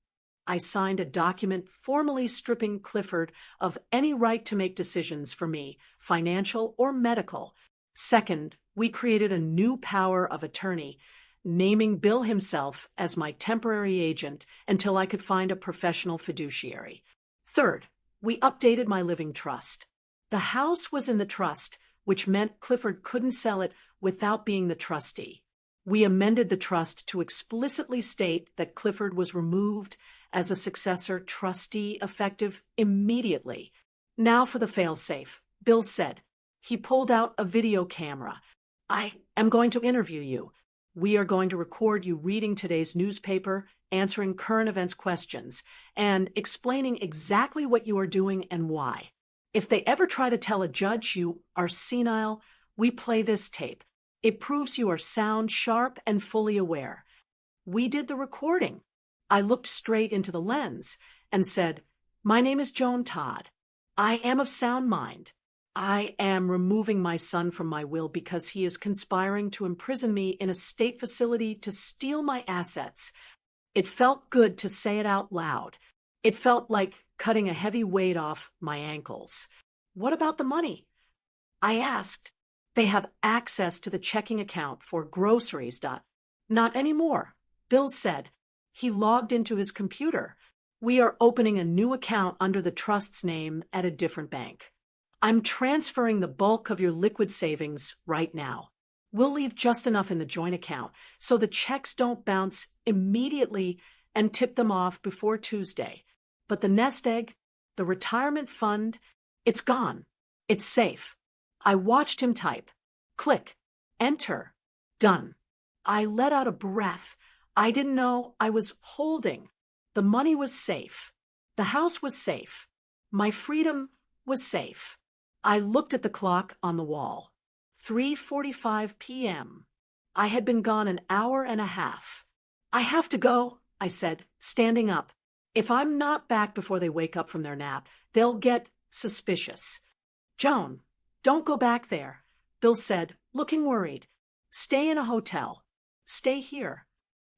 I signed a document formally stripping Clifford of any right to make decisions for me, financial or medical. Second, we created a new power of attorney, naming Bill himself as my temporary agent until I could find a professional fiduciary. Third, we updated my living trust. The house was in the trust, which meant Clifford couldn't sell it without being the trustee. We amended the trust to explicitly state that Clifford was removed as a successor trustee effective immediately. "Now for the failsafe," Bill said. He pulled out a video camera. "I am going to interview you. We are going to record you reading today's newspaper, answering current events questions, and explaining exactly what you are doing and why. If they ever try to tell a judge you are senile, we play this tape. It proves you are sound, sharp, and fully aware." We did the recording. I looked straight into the lens and said, "My name is Joan Todd. I am of sound mind. I am removing my son from my will because he is conspiring to imprison me in a state facility to steal my assets." It felt good to say it out loud. It felt like cutting a heavy weight off my ankles. "What about the money?" I asked. "They have access to the checking account for groceries. Not anymore," Bill said. He logged into his computer. "We are opening a new account under the trust's name at a different bank. I'm transferring the bulk of your liquid savings right now. We'll leave just enough in the joint account so the checks don't bounce immediately and tip them off before Tuesday. But the nest egg, the retirement fund, it's gone. It's safe." I watched him type. Click. Enter. Done. I let out a breath I didn't know I was holding. The money was safe. The house was safe. My freedom was safe. I looked at the clock on the wall. 3:45 p.m. I had been gone an hour and a half. "I have to go," I said, standing up. "If I'm not back before they wake up from their nap, they'll get suspicious." "Joan, don't go back there," Bill said, looking worried. "Stay in a hotel. Stay here."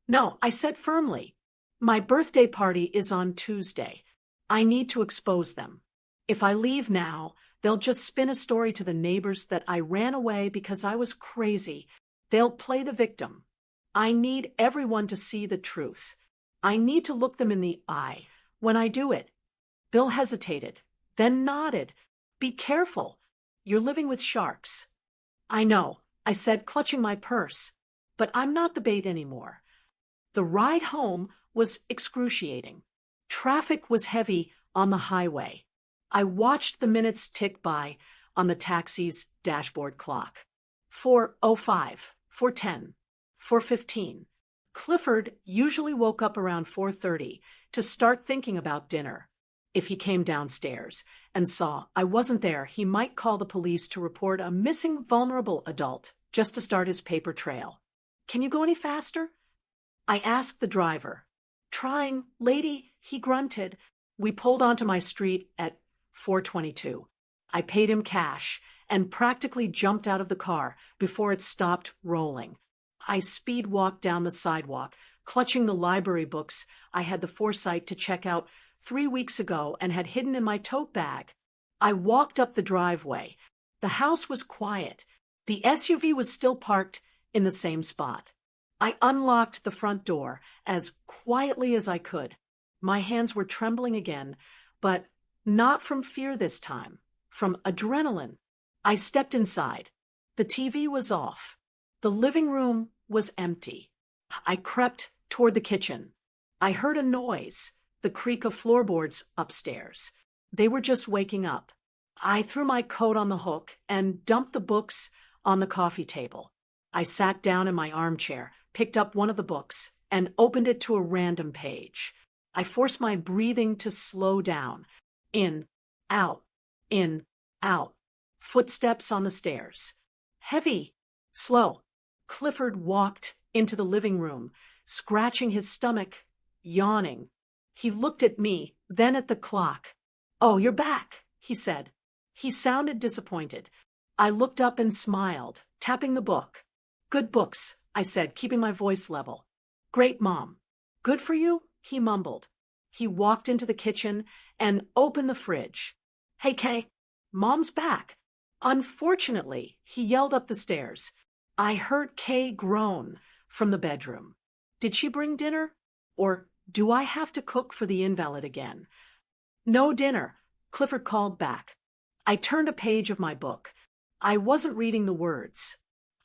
"No," I said firmly. "My birthday party is on Tuesday. I need to expose them. If I leave now, they'll just spin a story to the neighbors that I ran away because I was crazy. They'll play the victim. I need everyone to see the truth. I need to look them in the eye when I do it." Bill hesitated, then nodded. "Be careful. You're living with sharks." "I know," I said, clutching my purse. "But I'm not the bait anymore." The ride home was excruciating. Traffic was heavy on the highway. I watched the minutes tick by on the taxi's dashboard clock. 4:05, 4:10, 4:15. Clifford usually woke up around 4:30 to start thinking about dinner. If he came downstairs and saw I wasn't there, he might call the police to report a missing vulnerable adult just to start his paper trail. Can you go any faster? I asked the driver. Trying, lady, he grunted. We pulled onto my street at 4:22. I paid him cash and practically jumped out of the car before it stopped rolling. I speed walked down the sidewalk, clutching the library books I had the foresight to check out 3 weeks ago and had hidden in my tote bag. I walked up the driveway. The house was quiet. The SUV was still parked in the same spot. I unlocked the front door as quietly as I could. My hands were trembling again, but not from fear this time, from adrenaline. I stepped inside. The TV was off. The living room was empty. I crept toward the kitchen. I heard a noise, the creak of floorboards upstairs. They were just waking up. I threw my coat on the hook and dumped the books on the coffee table. I sat down in my armchair, picked up one of the books, and opened it to a random page. I forced my breathing to slow down. In, out, in, out. Footsteps on the stairs. Heavy, slow. Clifford walked into the living room, scratching his stomach, yawning. He looked at me, then at the clock. "Oh, you're back," he said. He sounded disappointed. I looked up and smiled, tapping the book. "Good books," I said, keeping my voice level. "Great, Mom." "Good for you?" he mumbled. He walked into the kitchen and opened the fridge. "Hey, Kay, Mom's back." Unfortunately, he yelled up the stairs. I heard Kay groan from the bedroom. Did she bring dinner? Or do I have to cook for the invalid again? "No dinner," Clifford called back. I turned a page of my book. I wasn't reading the words.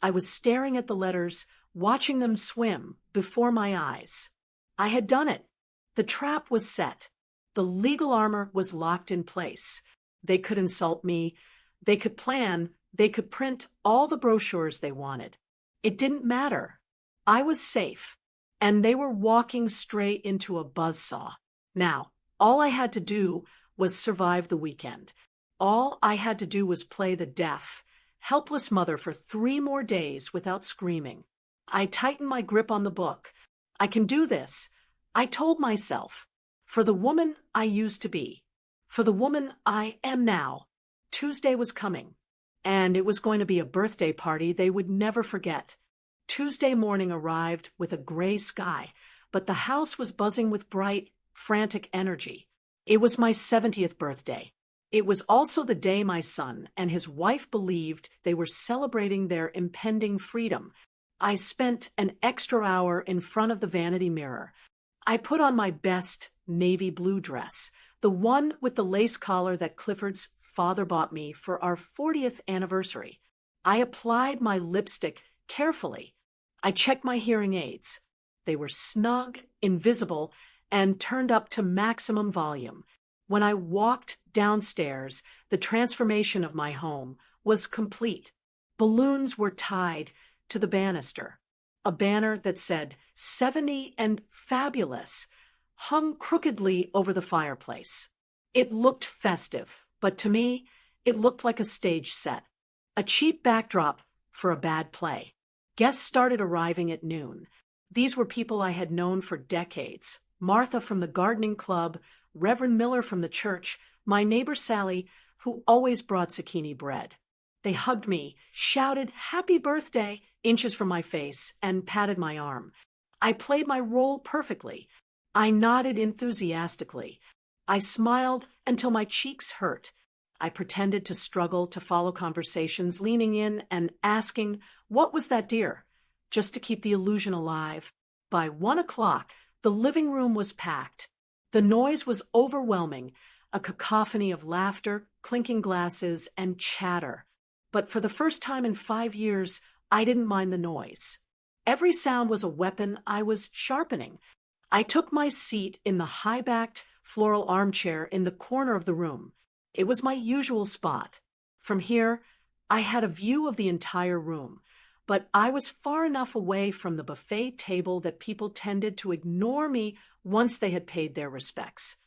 I was staring at the letters, watching them swim before my eyes. I had done it. The trap was set. The legal armor was locked in place. They could insult me. They could plan. They could print all the brochures they wanted. It didn't matter. I was safe, and they were walking straight into a buzzsaw. Now, all I had to do was survive the weekend. All I had to do was play the deaf, helpless mother for 3 more days without screaming. I tightened my grip on the book. I can do this, I told myself, for the woman I used to be, for the woman I am now. Tuesday was coming, and it was going to be a birthday party they would never forget. Tuesday morning arrived with a gray sky, but the house was buzzing with bright, frantic energy. It was my 70th birthday. It was also the day my son and his wife believed they were celebrating their impending freedom. I spent an extra hour in front of the vanity mirror. I put on my best navy blue dress, the one with the lace collar that Clifford's father bought me for our 40th anniversary. I applied my lipstick carefully. I checked my hearing aids. They were snug, invisible, and turned up to maximum volume. When I walked downstairs, the transformation of my home was complete. Balloons were tied to the banister. A banner that said 70 and fabulous hung crookedly over the fireplace. It looked festive, but to me, it looked like a stage set, a cheap backdrop for a bad play. Guests started arriving at noon. These were people I had known for decades. Martha from the gardening club, Reverend Miller from the church, my neighbor Sally, who always brought zucchini bread. They hugged me, shouted "Happy birthday" inches from my face, and patted my arm. I played my role perfectly. I nodded enthusiastically. I smiled until my cheeks hurt. I pretended to struggle to follow conversations, leaning in and asking, "What was that, dear?" just to keep the illusion alive. By 1 o'clock, the living room was packed. The noise was overwhelming, a cacophony of laughter, clinking glasses, and chatter. But for the first time in 5 years, I didn't mind the noise. Every sound was a weapon I was sharpening. I took my seat in the high-backed floral armchair in the corner of the room. It was my usual spot. From here, I had a view of the entire room, but I was far enough away from the buffet table that people tended to ignore me once they had paid their respects.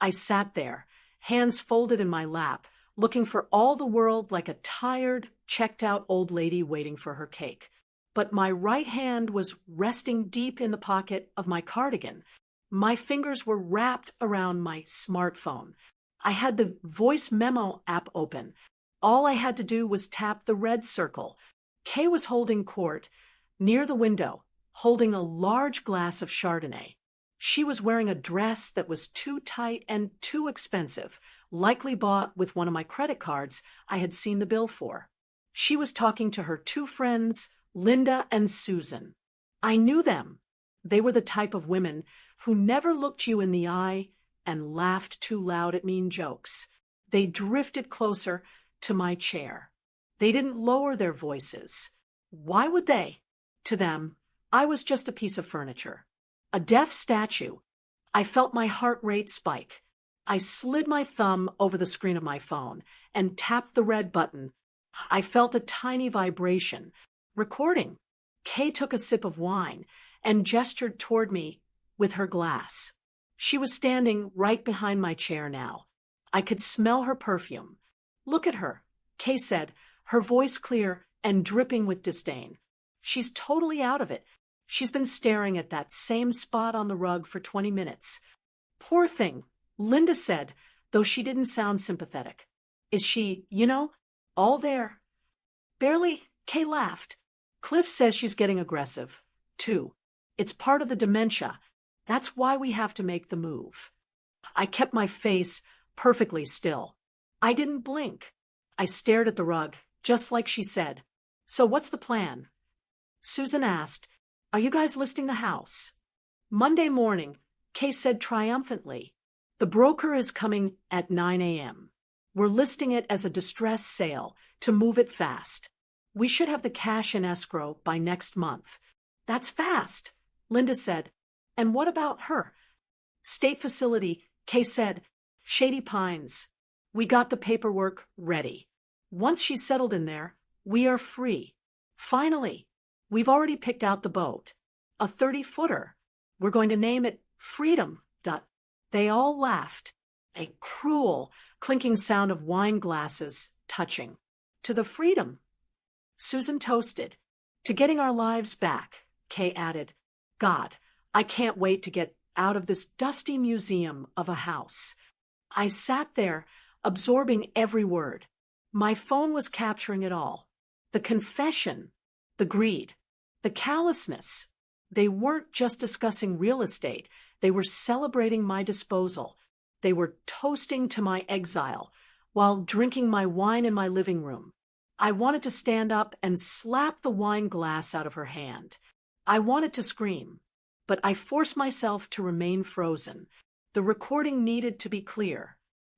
I sat there, hands folded in my lap, looking for all the world like a tired, checked-out old lady waiting for her cake. But my right hand was resting deep in the pocket of my cardigan. My fingers were wrapped around my smartphone. I had the voice memo app open. All I had to do was tap the red circle. Kay was holding court, near the window, holding a large glass of Chardonnay. She was wearing a dress that was too tight and too expensive, likely bought with one of my credit cards I had seen the bill for. She was talking to her two friends, Linda and Susan. I knew them. They were the type of women who never looked you in the eye and laughed too loud at mean jokes. They drifted closer to my chair. They didn't lower their voices. Why would they? To them, I was just a piece of furniture. A deaf statue. I felt my heart rate spike. I slid my thumb over the screen of my phone and tapped the red button. I felt a tiny vibration. Recording. Kay took a sip of wine and gestured toward me with her glass. She was standing right behind my chair now. I could smell her perfume. Look at her, Kay said, her voice clear and dripping with disdain. She's totally out of it. She's been staring at that same spot on the rug for 20 minutes. Poor thing, Linda said, though she didn't sound sympathetic. Is she, all there? Barely, Kay laughed. Cliff says she's getting aggressive, too. It's part of the dementia. That's why we have to make the move. I kept my face perfectly still. I didn't blink. I stared at the rug, just like she said. So what's the plan? Susan asked, Are you guys listing the house? Monday morning, Kay said triumphantly. The broker is coming at 9 a.m. We're listing it as a distress sale to move it fast. We should have the cash in escrow by next month. That's fast, Linda said. And what about her? State facility, Kay said. Shady Pines. We got the paperwork ready. Once she's settled in there, we are free. Finally, we've already picked out the boat. A 30-footer. We're going to name it Freedom. They all laughed. A cruel, clinking sound of wine glasses touching. To the freedom. Susan toasted. To getting our lives back, Kay added. God, I can't wait to get out of this dusty museum of a house. I sat there, absorbing every word. My phone was capturing it all. The confession, the greed, the callousness. They weren't just discussing real estate. They were celebrating my disposal. They were toasting to my exile while drinking my wine in my living room. I wanted to stand up and slap the wine glass out of her hand. I wanted to scream, but I forced myself to remain frozen. The recording needed to be clear.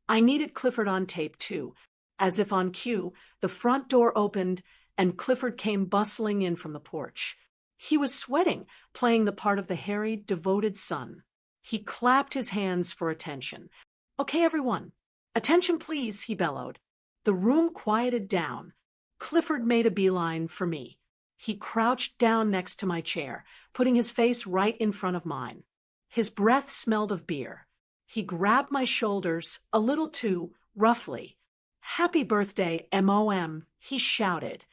I needed Clifford on tape, too. As if on cue, the front door opened and Clifford came bustling in from the porch. He was sweating, playing the part of the harried, devoted son. He clapped his hands for attention. Okay, everyone. Attention, please, he bellowed. The room quieted down. Clifford made a beeline for me. He crouched down next to my chair, putting his face right in front of mine. His breath smelled of beer. He grabbed my shoulders, a little too roughly. Happy birthday, M.O.M., he shouted,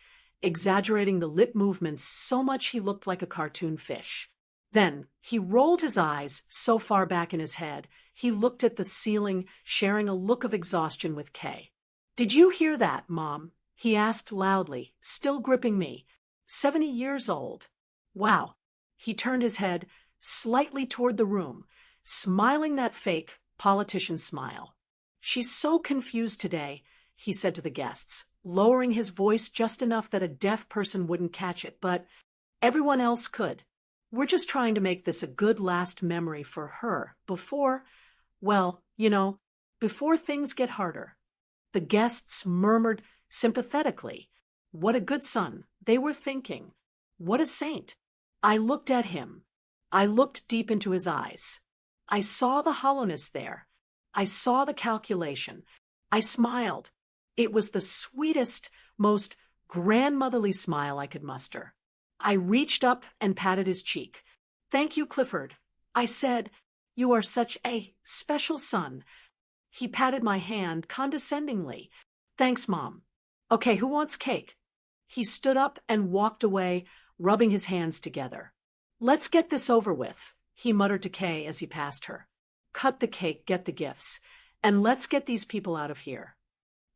exaggerating the lip movements so much he looked like a cartoon fish. Then he rolled his eyes so far back in his head, he looked at the ceiling, sharing a look of exhaustion with Kay. Did you hear that, Mom? He asked loudly, still gripping me. 70 years old. Wow. He turned his head slightly toward the room, smiling that fake politician smile. She's so confused today, he said to the guests, lowering his voice just enough that a deaf person wouldn't catch it, but everyone else could. We're just trying to make this a good last memory for her before, before things get harder. The guests murmured sympathetically. What a good son, they were thinking. What a saint. I looked at him. I looked deep into his eyes. I saw the hollowness there. I saw the calculation. I smiled. It was the sweetest, most grandmotherly smile I could muster. I reached up and patted his cheek. "Thank you, Clifford," I said. "You are such a special son." He patted my hand condescendingly. "Thanks, Mom. Okay, who wants cake?" He stood up and walked away, rubbing his hands together. "Let's get this over with," he muttered to Kay as he passed her. "Cut the cake, get the gifts, and let's get these people out of here."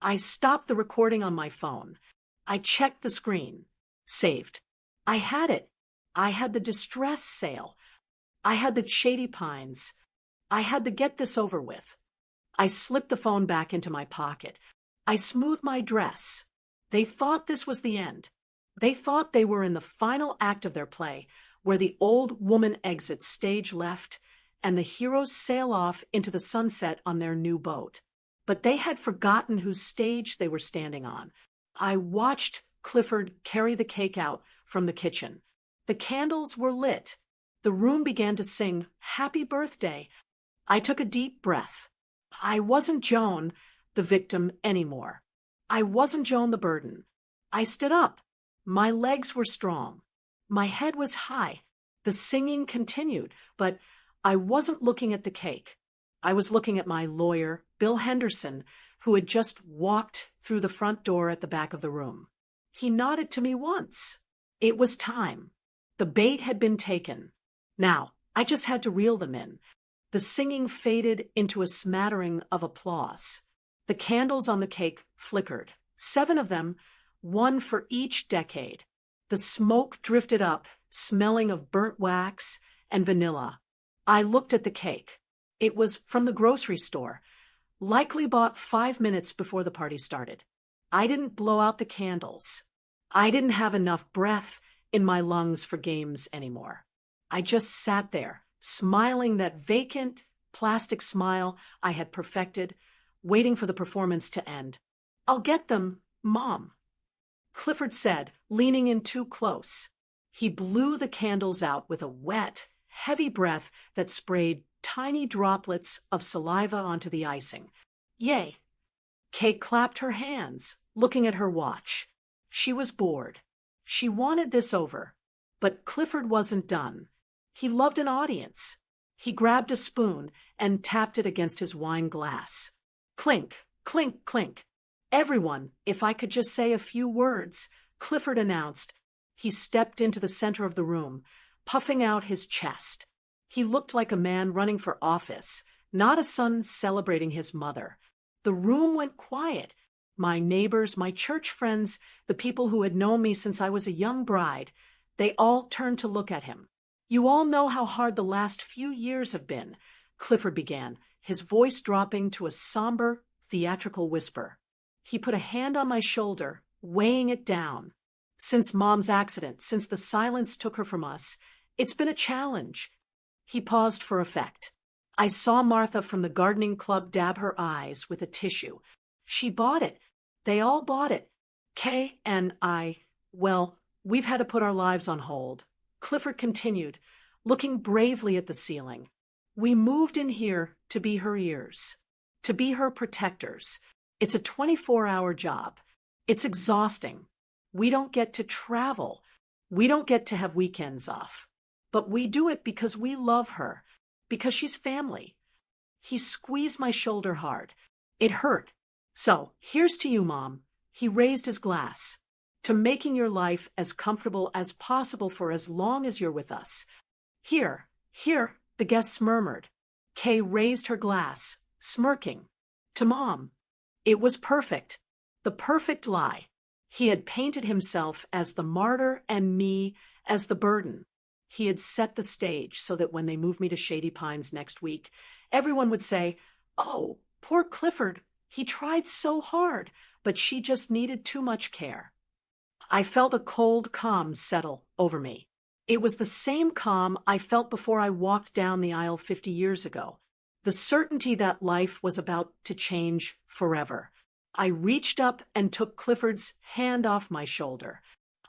I stopped the recording on my phone. I checked the screen. Saved. I had it. I had the distress sale. I had the Shady Pines. I had the get this over with. I slipped the phone back into my pocket. I smoothed my dress. They thought this was the end. They thought they were in the final act of their play, where the old woman exits stage left and the heroes sail off into the sunset on their new boat. But they had forgotten whose stage they were standing on. I watched Clifford carry the cake out from the kitchen. The candles were lit. The room began to sing "Happy Birthday." I took a deep breath. I wasn't Joan, the victim, anymore. I wasn't Joan the burden. I stood up. My legs were strong. My head was high. The singing continued, but I wasn't looking at the cake. I was looking at my lawyer, Bill Henderson, who had just walked through the front door at the back of the room. He nodded to me once. It was time. The bait had been taken. Now, I just had to reel them in. The singing faded into a smattering of applause. The candles on the cake flickered, 7 of them, one for each decade. The smoke drifted up, smelling of burnt wax and vanilla. I looked at the cake. It was from the grocery store, likely bought 5 minutes before the party started. I didn't blow out the candles. I didn't have enough breath in my lungs for games anymore. I just sat there, smiling that vacant, plastic smile I had perfected, waiting for the performance to end. "I'll get them, Mom," Clifford said, leaning in too close. He blew the candles out with a wet, heavy breath that sprayed tiny droplets of saliva onto the icing. "Yay." Kay clapped her hands, looking at her watch. She was bored. She wanted this over. But Clifford wasn't done. He loved an audience. He grabbed a spoon and tapped it against his wine glass. Clink, clink, clink. "Everyone, if I could just say a few words," Clifford announced. He stepped into the center of the room, puffing out his chest. He looked like a man running for office, not a son celebrating his mother. The room went quiet. My neighbors, my church friends, the people who had known me since I was a young bride, they all turned to look at him. "You all know how hard the last few years have been," Clifford began, his voice dropping to a somber, theatrical whisper. He put a hand on my shoulder, weighing it down. "Since Mom's accident, since the silence took her from us, it's been a challenge." He paused for effect. I saw Martha from the gardening club dab her eyes with a tissue. She bought it. They all bought it. Kay and I, well, we've had to put our lives on hold. Clifford continued, looking bravely at the ceiling. "We moved in here to be her ears, to be her protectors. It's a 24-hour job. It's exhausting. We don't get to travel. We don't get to have weekends off. But we do it because we love her, because she's family." He squeezed my shoulder hard. It hurt. "So, here's to you, Mom." He raised his glass. "To making your life as comfortable as possible for as long as you're with us." Here, the guests murmured. Kay raised her glass, smirking. "To Mom." It was perfect. The perfect lie. He had painted himself as the martyr and me as the burden. He had set the stage so that when they moved me to Shady Pines next week, everyone would say, "Oh, poor Clifford. He tried so hard, but she just needed too much care." I felt a cold calm settle over me. It was the same calm I felt before I walked down the aisle 50 years ago. The certainty that life was about to change forever. I reached up and took Clifford's hand off my shoulder.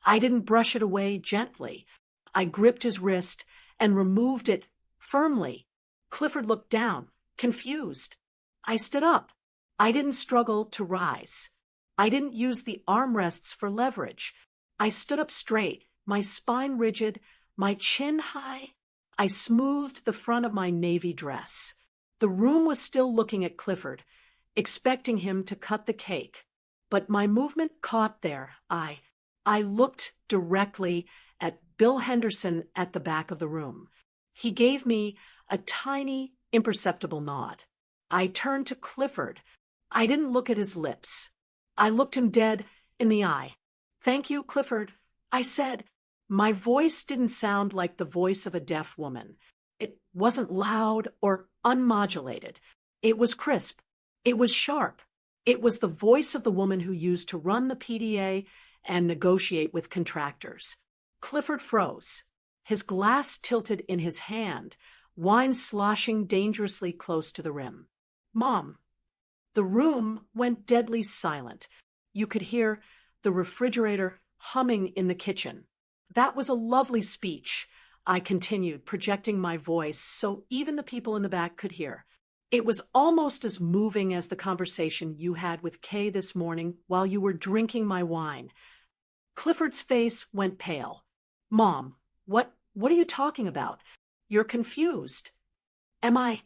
I didn't brush it away gently. I gripped his wrist and removed it firmly. Clifford looked down, confused. I stood up. I didn't struggle to rise. I didn't use the armrests for leverage. I stood up straight, my spine rigid, my chin high. I smoothed the front of my navy dress. The room was still looking at Clifford, expecting him to cut the cake. But my movement caught there. I looked directly at Bill Henderson at the back of the room. He gave me a tiny, imperceptible nod. I turned to Clifford. I didn't look at his lips. I looked him dead in the eye. "Thank you, Clifford," I said. My voice didn't sound like the voice of a deaf woman. It wasn't loud or unmodulated. It was crisp. It was sharp. It was the voice of the woman who used to run the PDA and negotiate with contractors. Clifford froze. His glass tilted in his hand, wine sloshing dangerously close to the rim. "Mom." The room went deadly silent. You could hear the refrigerator humming in the kitchen. "That was a lovely speech," I continued, projecting my voice so even the people in the back could hear. "It was almost as moving as the conversation you had with Kay this morning while you were drinking my wine." Clifford's face went pale. "Mom, what are you talking about? You're confused." "Am I?"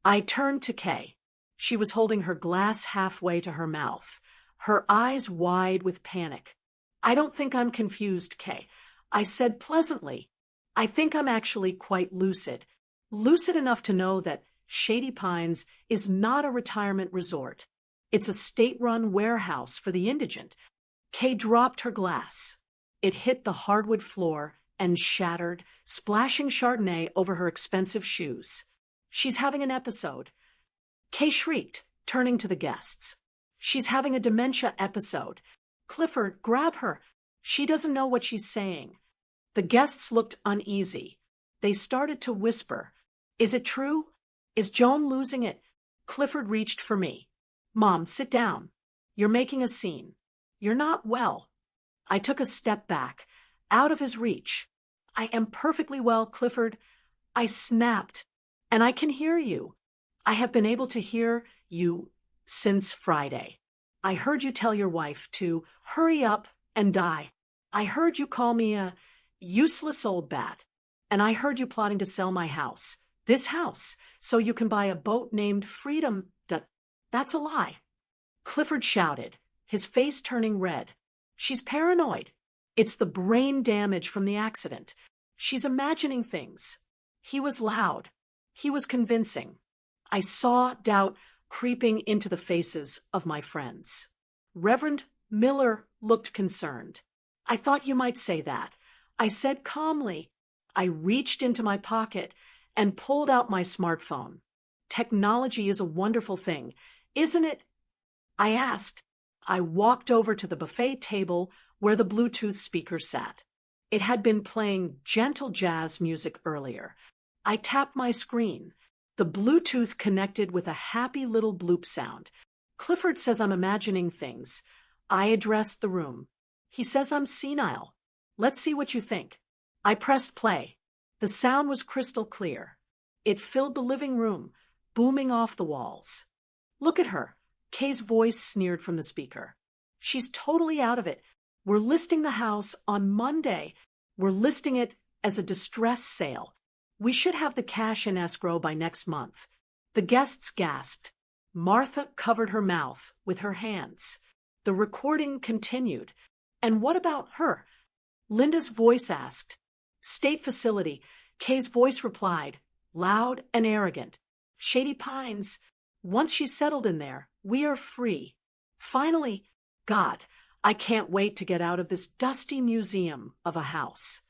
I turned to Kay. She was holding her glass halfway to her mouth, her eyes wide with panic. "I don't think I'm confused, Kay," I said pleasantly. "I think I'm actually quite lucid. Lucid enough to know that Shady Pines is not a retirement resort. It's a state-run warehouse for the indigent." Kay dropped her glass. It hit the hardwood floor and shattered, splashing Chardonnay over her expensive shoes. "She's having an episode." Kay shrieked, turning to the guests. "She's having a dementia episode. Clifford, grab her. She doesn't know what she's saying." The guests looked uneasy. They started to whisper. "Is it true? Is Joan losing it?" Clifford reached for me. "Mom, sit down. You're making a scene. You're not well." I took a step back, out of his reach. "I am perfectly well, Clifford." I snapped. "And I can hear you. I have been able to hear you since Friday. I heard you tell your wife to hurry up and die. I heard you call me a useless old bat. And I heard you plotting to sell my house, this house, so you can buy a boat named Freedom. That's a lie." Clifford shouted, his face turning red. "She's paranoid. It's the brain damage from the accident. She's imagining things." He was loud. He was convincing. I saw doubt creeping into the faces of my friends. Reverend Miller looked concerned. "I thought you might say that," I said calmly. I reached into my pocket and pulled out my smartphone. "Technology is a wonderful thing, isn't it?" I asked. I walked over to the buffet table where the Bluetooth speaker sat. It had been playing gentle jazz music earlier. I tapped my screen. The Bluetooth connected with a happy little bloop sound. "Clifford says I'm imagining things." I addressed the room. "He says I'm senile. Let's see what you think." I pressed play. The sound was crystal clear. It filled the living room, booming off the walls. "Look at her," Kay's voice sneered from the speaker. "She's totally out of it. We're listing the house on Monday. We're listing it as a distress sale. We should have the cash in escrow by next month." The guests gasped. Martha covered her mouth with her hands. The recording continued. "And what about her?" Linda's voice asked. "State facility," Kay's voice replied, loud and arrogant. "Shady Pines. Once she's settled in there, we are free. Finally, God, I can't wait to get out of this dusty museum of a house."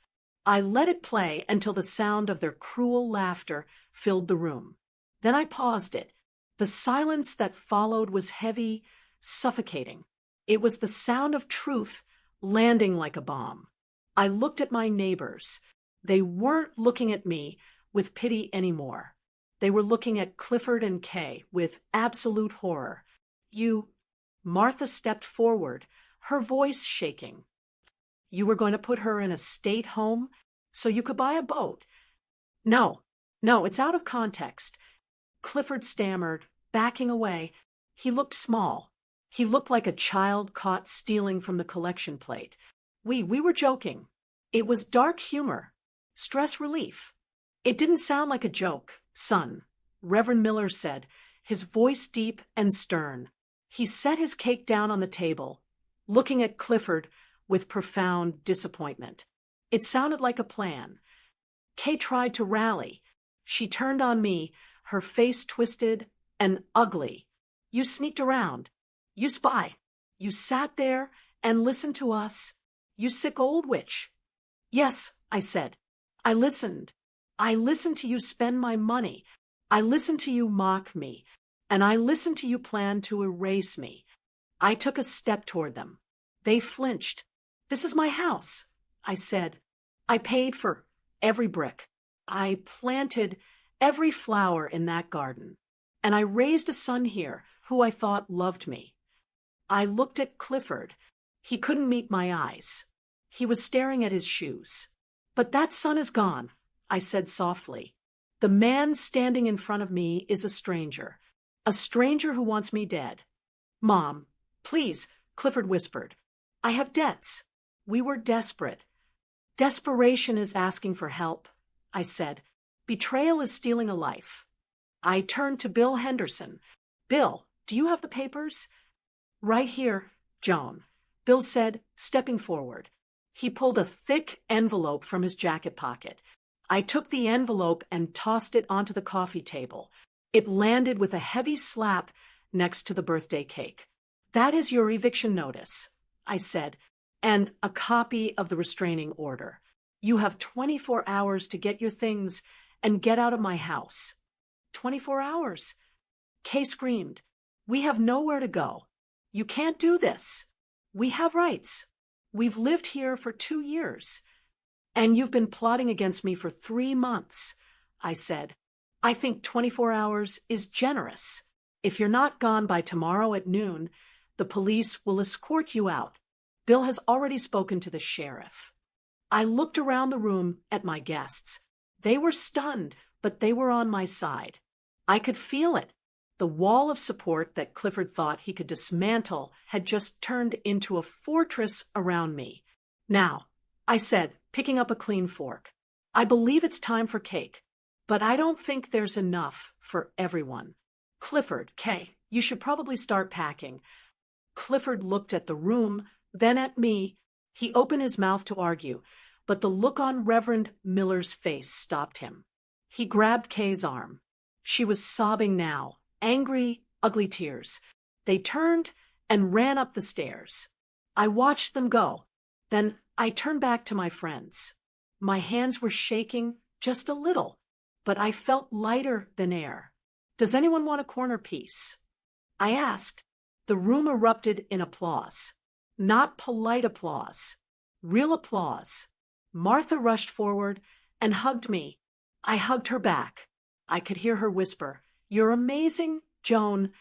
I let it play until the sound of their cruel laughter filled the room. Then I paused it. The silence that followed was heavy, suffocating. It was the sound of truth landing like a bomb. I looked at my neighbors. They weren't looking at me with pity anymore. They were looking at Clifford and Kay with absolute horror. Martha stepped forward, her voice shaking. "You were going to put her in a state home so you could buy a boat?" No, it's out of context." Clifford stammered, backing away. He looked small. He looked like a child caught stealing from the collection plate. We were joking. It was dark humor. Stress relief. It didn't sound like a joke, son, Reverend Miller said, his voice deep and stern. He set his cake down on the table, looking at Clifford with profound disappointment. It sounded like a plan. Kay tried to rally. She turned on me, her face twisted and ugly. You sneaked around. You spy. You sat there and listened to us. You sick old witch. Yes, I said. I listened. I listened to you spend my money. I listened to you mock me. And I listened to you plan to erase me. I took a step toward them. They flinched. This is my house, I said. I paid for every brick. I planted every flower in that garden. And I raised a son here who I thought loved me. I looked at Clifford. He couldn't meet my eyes. He was staring at his shoes. But that son is gone, I said softly. The man standing in front of me is a stranger who wants me dead. Mom, please, Clifford whispered. I have debts. We were desperate. Desperation is asking for help, I said. Betrayal is stealing a life. I turned to Bill Henderson. Bill, do you have the papers? Right here, Joan, Bill said, stepping forward. He pulled a thick envelope from his jacket pocket. I took the envelope and tossed it onto the coffee table. It landed with a heavy slap next to the birthday cake. That is your eviction notice, I said, and a copy of the restraining order. You have 24 hours to get your things and get out of my house. 24 hours? Kay screamed. We have nowhere to go. You can't do this. We have rights. We've lived here for 2 years. And you've been plotting against me for 3 months, I said. I think 24 hours is generous. If you're not gone by tomorrow at noon, the police will escort you out. Bill has already spoken to the sheriff. I looked around the room at my guests. They were stunned, but they were on my side. I could feel it. The wall of support that Clifford thought he could dismantle had just turned into a fortress around me. Now, I said, picking up a clean fork, I believe it's time for cake, but I don't think there's enough for everyone. Clifford, Kay, you should probably start packing. Clifford looked at the room, then at me. He opened his mouth to argue, but the look on Reverend Miller's face stopped him. He grabbed Kay's arm. She was sobbing now, angry, ugly tears. They turned and ran up the stairs. I watched them go. Then I turned back to my friends. My hands were shaking just a little, but I felt lighter than air. Does anyone want a corner piece? I asked. The room erupted in applause. Not polite applause. Real applause. Martha rushed forward and hugged me. I hugged her back. I could hear her whisper, "You're amazing, Joan."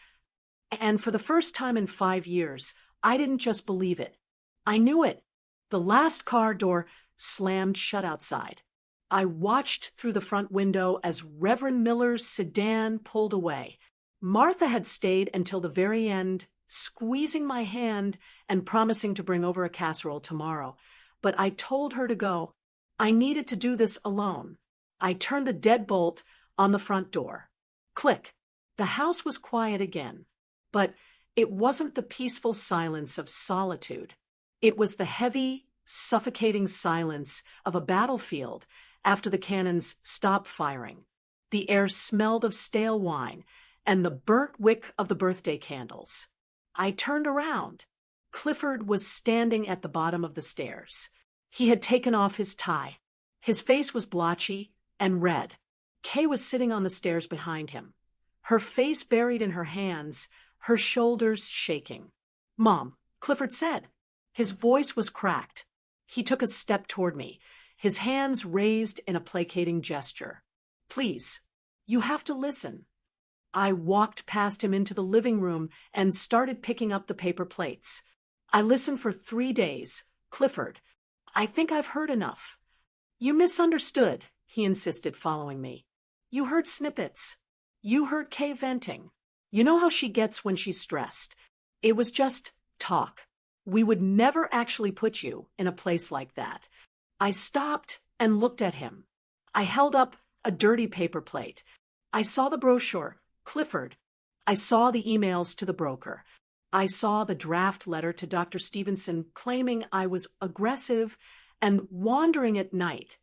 And for the first time in 5 years, I didn't just believe it. I knew it. The last car door slammed shut outside. I watched through the front window as Reverend Miller's sedan pulled away. Martha had stayed until the very end, squeezing my hand and promising to bring over a casserole tomorrow. But I told her to go. I needed to do this alone. I turned the deadbolt on the front door. Click. The house was quiet again. But it wasn't the peaceful silence of solitude. It was the heavy, suffocating silence of a battlefield after the cannons stopped firing. The air smelled of stale wine and the burnt wick of the birthday candles. I turned around. Clifford was standing at the bottom of the stairs. He had taken off his tie. His face was blotchy and red. Kay was sitting on the stairs behind him, her face buried in her hands, her shoulders shaking. "Mom," Clifford said. His voice was cracked. He took a step toward me, his hands raised in a placating gesture. "Please, you have to listen." I walked past him into the living room and started picking up the paper plates. I listened for 3 days. "Clifford, I think I've heard enough." "You misunderstood," he insisted, following me. "You heard snippets. You heard Kay venting. You know how she gets when she's stressed. It was just talk. We would never actually put you in a place like that. I stopped and looked at him. I held up a dirty paper plate. I saw the brochure, Clifford. I saw the emails to the broker. I saw the draft letter to Dr. Stevenson claiming I was aggressive and wandering at night.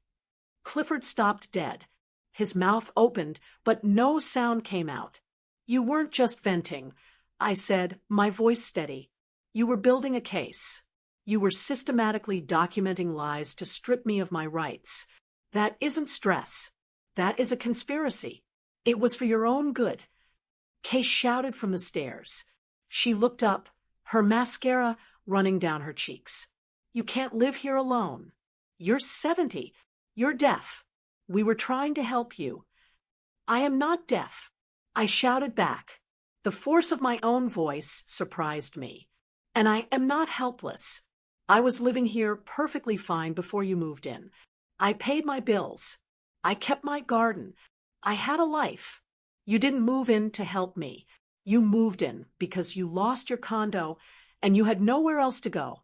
Clifford stopped dead. His mouth opened, but no sound came out. You weren't just venting, I said, my voice steady. You were building a case. You were systematically documenting lies to strip me of my rights. That isn't stress. That is a conspiracy. It was for your own good. Kay shouted from the stairs. She looked up, her mascara running down her cheeks. You can't live here alone. You're 70. You're deaf. We were trying to help you. I am not deaf. I shouted back. The force of my own voice surprised me. And I am not helpless. I was living here perfectly fine before you moved in. I paid my bills. I kept my garden. I had a life. You didn't move in to help me. You moved in because you lost your condo and you had nowhere else to go.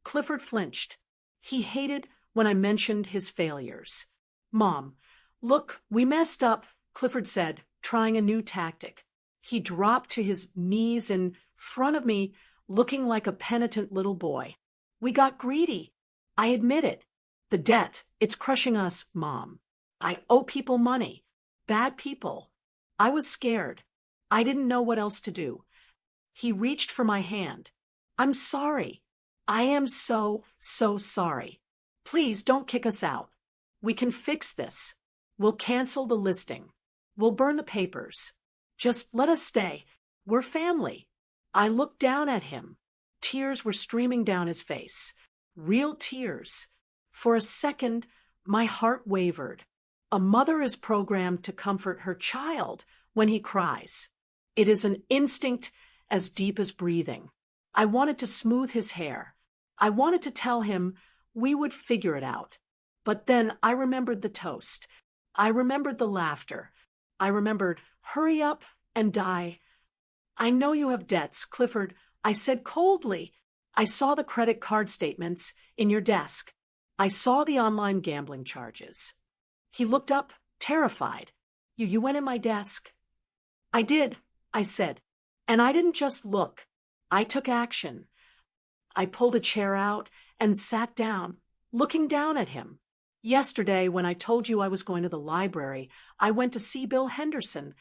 Clifford flinched. He hated when I mentioned his failures. Mom, look, we messed up, Clifford said, trying a new tactic. He dropped to his knees in front of me, looking like a penitent little boy. We got greedy. I admit it. The debt, it's crushing us, Mom. I owe people money. Bad people. I was scared. I didn't know what else to do. He reached for my hand. I'm sorry. I am so sorry. Please don't kick us out. We can fix this. We'll cancel the listing. We'll burn the papers. Just let us stay. We're family. I looked down at him. Tears were streaming down his face. Real tears. For a second, my heart wavered. A mother is programmed to comfort her child when he cries. It is an instinct as deep as breathing. I wanted to smooth his hair. I wanted to tell him we would figure it out. But then I remembered the toast. I remembered the laughter. I remembered, hurry up and die. I know you have debts, Clifford, I said coldly. I saw the credit card statements in your desk. I saw the online gambling charges. He looked up, terrified. You went in my desk? I did, I said. And I didn't just look. I took action. I pulled a chair out and sat down, looking down at him. Yesterday, when I told you I was going to the library, I went to see Bill Henderson.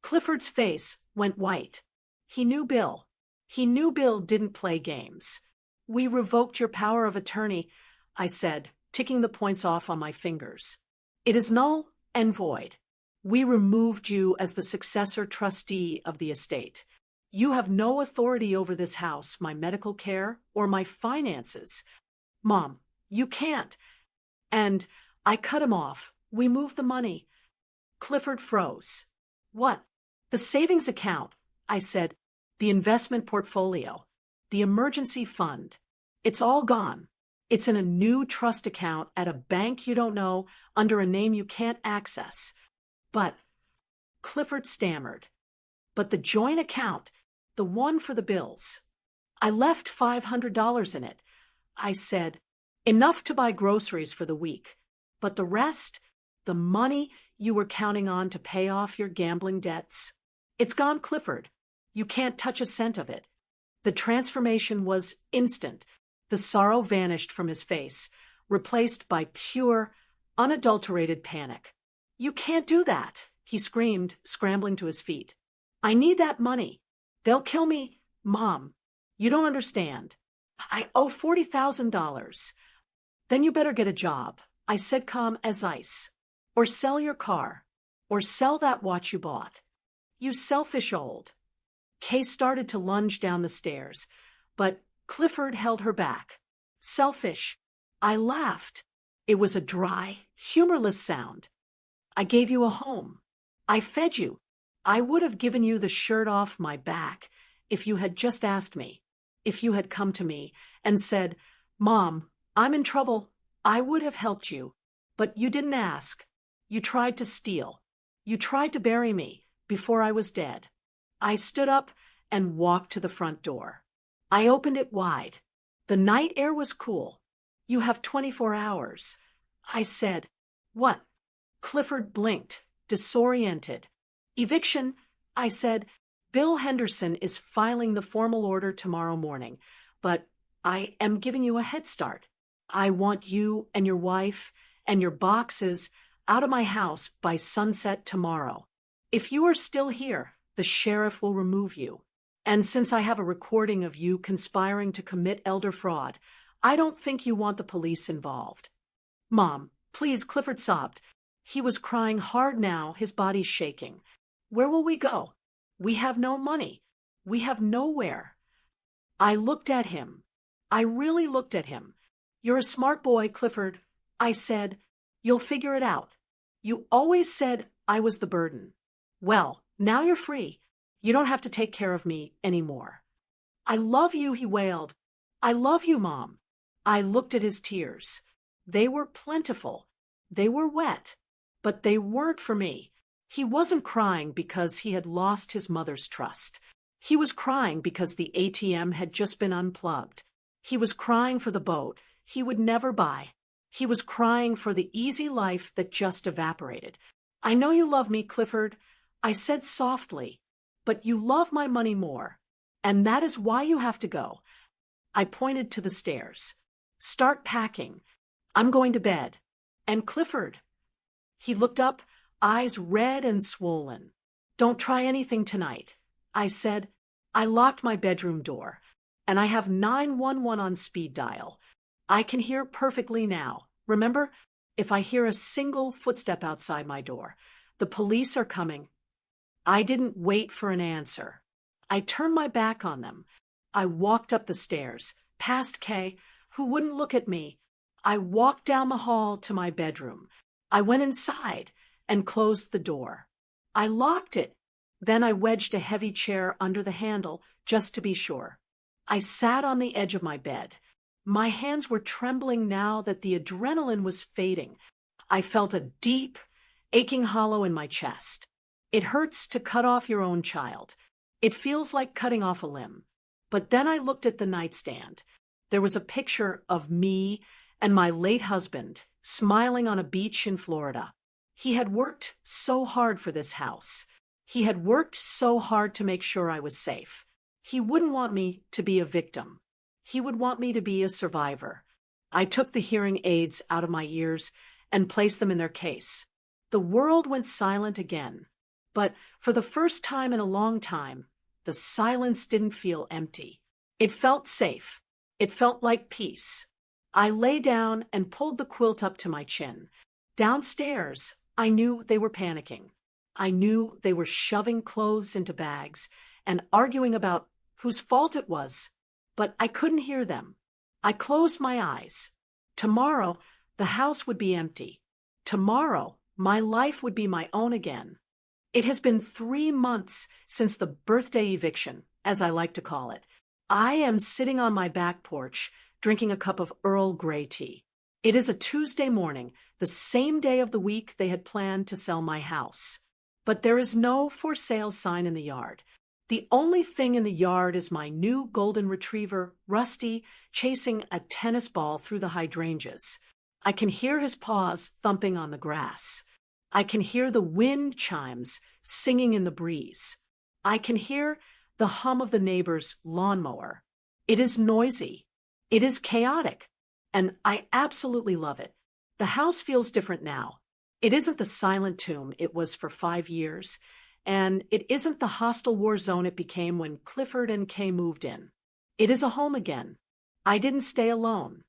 Clifford's face went white. He knew Bill. He knew Bill didn't play games. We revoked your power of attorney, I said, ticking the points off on my fingers. It is null and void. We removed you as the successor trustee of the estate. You have no authority over this house, my medical care, or my finances. Mom, you can't. And I cut him off. We moved the money. Clifford froze. What? The savings account, I said. The investment portfolio. The emergency fund. It's all gone. It's in a new trust account at a bank you don't know under a name you can't access. But, Clifford stammered. But the joint account, the one for the bills. I left $500 in it. I said, enough to buy groceries for the week. But the rest, the money you were counting on to pay off your gambling debts, it's gone, Clifford. You can't touch a cent of it. The transformation was instant. The sorrow vanished from his face, replaced by pure, unadulterated panic. You can't do that, he screamed, scrambling to his feet. I need that money. They'll kill me, Mom. You don't understand. I owe $40,000. Then you better get a job, I said calm as ice. Or sell your car. Or sell that watch you bought. You selfish old. Kay started to lunge down the stairs, but Clifford held her back. Selfish. I laughed. It was a dry, humorless sound. I gave you a home. I fed you. I would have given you the shirt off my back if you had just asked me. If you had come to me and said, Mom, I'm in trouble, I would have helped you. But you didn't ask. You tried to steal. You tried to bury me before I was dead. I stood up and walked to the front door. I opened it wide. The night air was cool. "You have 24 hours. I said. "What?" Clifford blinked, disoriented. "Eviction," I said. "Bill Henderson is filing the formal order tomorrow morning, but I am giving you a head start. I want you and your wife and your boxes out of my house by sunset tomorrow. If you are still here, the sheriff will remove you. And since I have a recording of you conspiring to commit elder fraud, I don't think you want the police involved." "Mom, please," Clifford sobbed. He was crying hard now, his body shaking. "Where will we go? We have no money. We have nowhere." I looked at him. I really looked at him. "You're a smart boy, Clifford," I said. "You'll figure it out. You always said I was the burden. Well, now you're free. You don't have to take care of me anymore." "I love you," he wailed. "I love you, Mom." I looked at his tears. They were plentiful. They were wet. But they weren't for me. He wasn't crying because he had lost his mother's trust. He was crying because the ATM had just been unplugged. He was crying for the boat he would never buy. He was crying for the easy life that just evaporated. "I know you love me, Clifford," I said softly, "but you love my money more. And that is why you have to go." I pointed to the stairs. "Start packing. I'm going to bed. And Clifford." He looked up, eyes red and swollen. "Don't try anything tonight," I said. I locked my bedroom door, and I have 911 on speed dial. I can hear perfectly now. Remember, if I hear a single footstep outside my door, the police are coming. I didn't wait for an answer. I turned my back on them. I walked up the stairs, past Kay, who wouldn't look at me. I walked down the hall to my bedroom. I went inside and closed the door. I locked it. Then I wedged a heavy chair under the handle just to be sure. I sat on the edge of my bed. My hands were trembling now that the adrenaline was fading. I felt a deep, aching hollow in my chest. It hurts to cut off your own child. It feels like cutting off a limb. But then I looked at the nightstand. There was a picture of me and my late husband smiling on a beach in Florida. He had worked so hard for this house. He had worked so hard to make sure I was safe. He wouldn't want me to be a victim. He would want me to be a survivor. I took the hearing aids out of my ears and placed them in their case. The world went silent again. But for the first time in a long time, the silence didn't feel empty. It felt safe. It felt like peace. I lay down and pulled the quilt up to my chin. Downstairs, I knew they were panicking. I knew they were shoving clothes into bags and arguing about whose fault it was. But I couldn't hear them. I closed my eyes. Tomorrow, the house would be empty. Tomorrow, my life would be my own again. It has been 3 months since the birthday eviction, as I like to call it. I am sitting on my back porch, drinking a cup of Earl Grey tea. It is a Tuesday morning, the same day of the week they had planned to sell my house. But there is no for sale sign in the yard. The only thing in the yard is my new golden retriever, Rusty, chasing a tennis ball through the hydrangeas. I can hear his paws thumping on the grass. I can hear the wind chimes singing in the breeze. I can hear the hum of the neighbor's lawnmower. It is noisy. It is chaotic. And I absolutely love it. The house feels different now. It isn't the silent tomb it was for 5 years, and it isn't the hostile war zone it became when Clifford and Kay moved in. It is a home again. I didn't stay alone.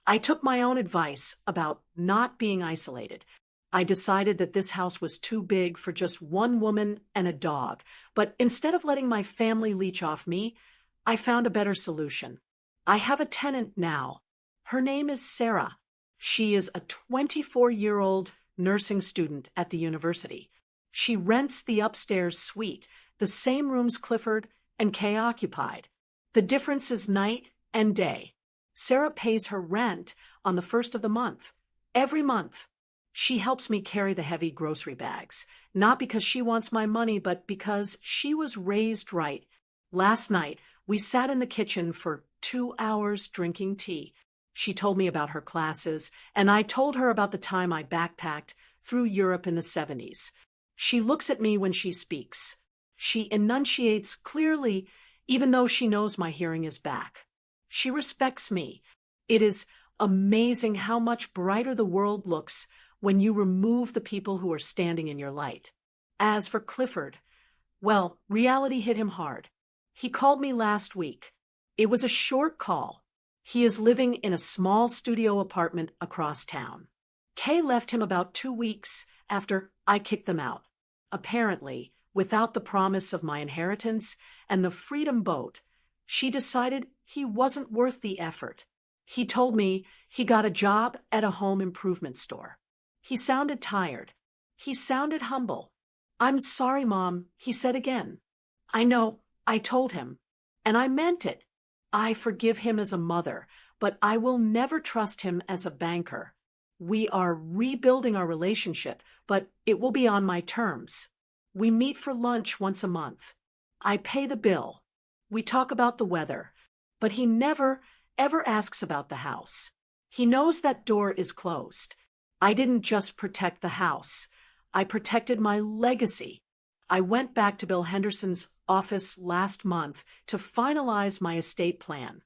I took my own advice about not being isolated. I decided that this house was too big for just one woman and a dog, but instead of letting my family leech off me, I found a better solution. I have a tenant now. Her name is Sarah. She is a 24-year-old nursing student at the university. She rents the upstairs suite, the same rooms Clifford and Kay occupied. The difference is night and day. Sarah pays her rent on the 1st of the month, every month. She helps me carry the heavy grocery bags, not because she wants my money, but because she was raised right. Last night, we sat in the kitchen for 2 hours drinking tea. She told me about her classes, and I told her about the time I backpacked through Europe in the 70s. She looks at me when she speaks. She enunciates clearly, even though she knows my hearing is back. She respects me. It is amazing how much brighter the world looks when you remove the people who are standing in your light. As for Clifford, well, reality hit him hard. He called me last week. It was a short call. He is living in a small studio apartment across town. Kay left him about 2 weeks after I kicked them out. Apparently, without the promise of my inheritance and the freedom boat, she decided he wasn't worth the effort. He told me he got a job at a home improvement store. He sounded tired. He sounded humble. "I'm sorry, Mom," he said again. "I know," I told him. And I meant it. I forgive him as a mother, but I will never trust him as a banker. We are rebuilding our relationship, but it will be on my terms. We meet for lunch once a month. I pay the bill. We talk about the weather, but he never, ever asks about the house. He knows that door is closed. I didn't just protect the house. I protected my legacy. I went back to Bill Henderson's office last month to finalize my estate plan.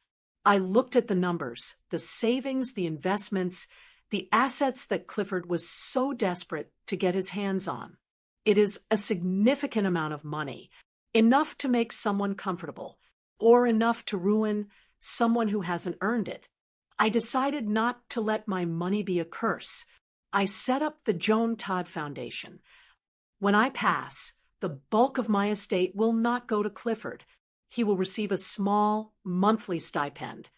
I looked at the numbers, the savings, the investments, the assets that Clifford was so desperate to get his hands on. It is a significant amount of money, enough to make someone comfortable, or enough to ruin someone who hasn't earned it. I decided not to let my money be a curse. I set up the Joan Todd Foundation. When I pass, the bulk of my estate will not go to Clifford. He will receive a small, monthly stipend,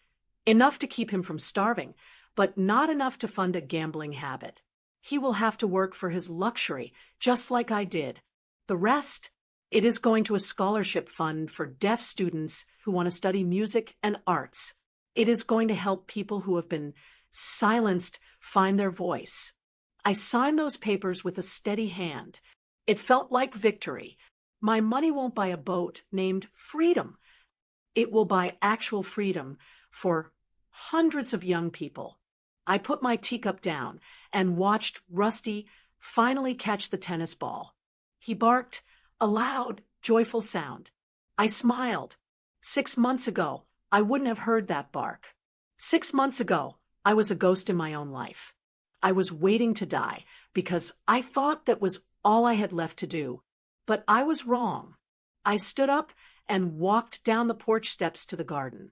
enough to keep him from starving, but not enough to fund a gambling habit. He will have to work for his luxury, just like I did. The rest, it is going to a scholarship fund for deaf students who want to study music and arts. It is going to help people who have been silenced find their voice. I signed those papers with a steady hand. It felt like victory. My money won't buy a boat named Freedom. It will buy actual freedom for hundreds of young people. I put my teacup down and watched Rusty finally catch the tennis ball. He barked a loud, joyful sound. I smiled. 6 months ago, I wouldn't have heard that bark. 6 months ago, I was a ghost in my own life. I was waiting to die because I thought that was all I had left to do. But I was wrong. I stood up and walked down the porch steps to the garden.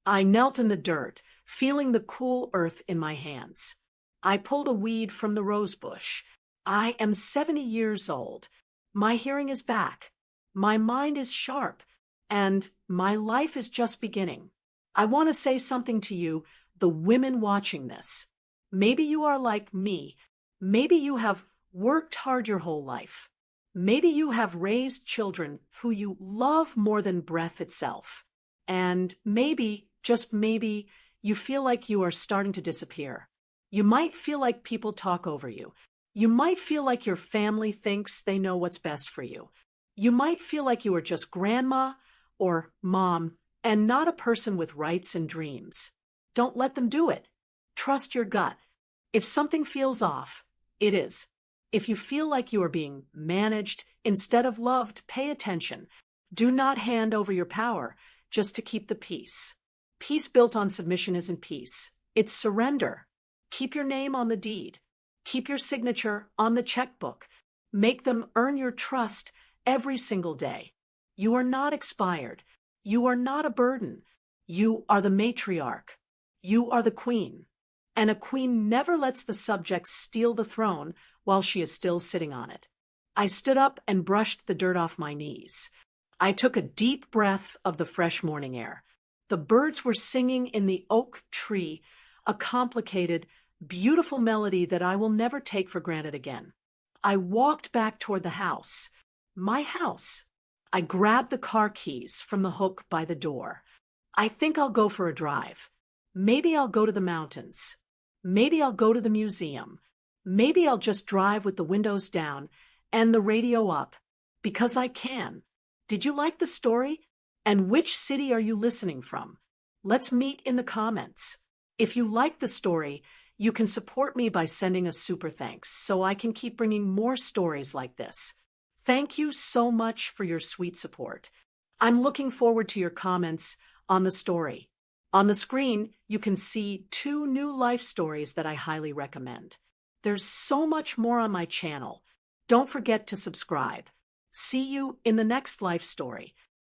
I knelt in the dirt, feeling the cool earth in my hands. I pulled a weed from the rose bush. I am 70 years old. My hearing is back. My mind is sharp. And my life is just beginning. I want to say something to you, the women watching this. Maybe you are like me. Maybe you have worked hard your whole life. Maybe you have raised children who you love more than breath itself. And maybe, just maybe, you feel like you are starting to disappear. You might feel like people talk over you. You might feel like your family thinks they know what's best for you. You might feel like you are just grandma or mom and not a person with rights and dreams. Don't let them do it. Trust your gut. If something feels off, it is. If you feel like you are being managed instead of loved, pay attention. Do not hand over your power just to keep the peace. Peace built on submission isn't peace. It's surrender. Keep your name on the deed. Keep your signature on the checkbook. Make them earn your trust every single day. You are not expired. You are not a burden. You are the matriarch. You are the queen. And a queen never lets the subject steal the throne while she is still sitting on it. I stood up and brushed the dirt off my knees. I took a deep breath of the fresh morning air. The birds were singing in the oak tree, a complicated, beautiful melody that I will never take for granted again. I walked back toward the house. My house. I grabbed the car keys from the hook by the door. I think I'll go for a drive. Maybe I'll go to the mountains. Maybe I'll go to the museum. Maybe I'll just drive with the windows down and the radio up, because I can. Did you like the story? And which city are you listening from? Let's meet in the comments. If you like the story, you can support me by sending a super thanks so I can keep bringing more stories like this. Thank you so much for your sweet support. I'm looking forward to your comments on the story. On the screen, you can see 2 new life stories that I highly recommend. There's so much more on my channel. Don't forget to subscribe. See you in the next life story.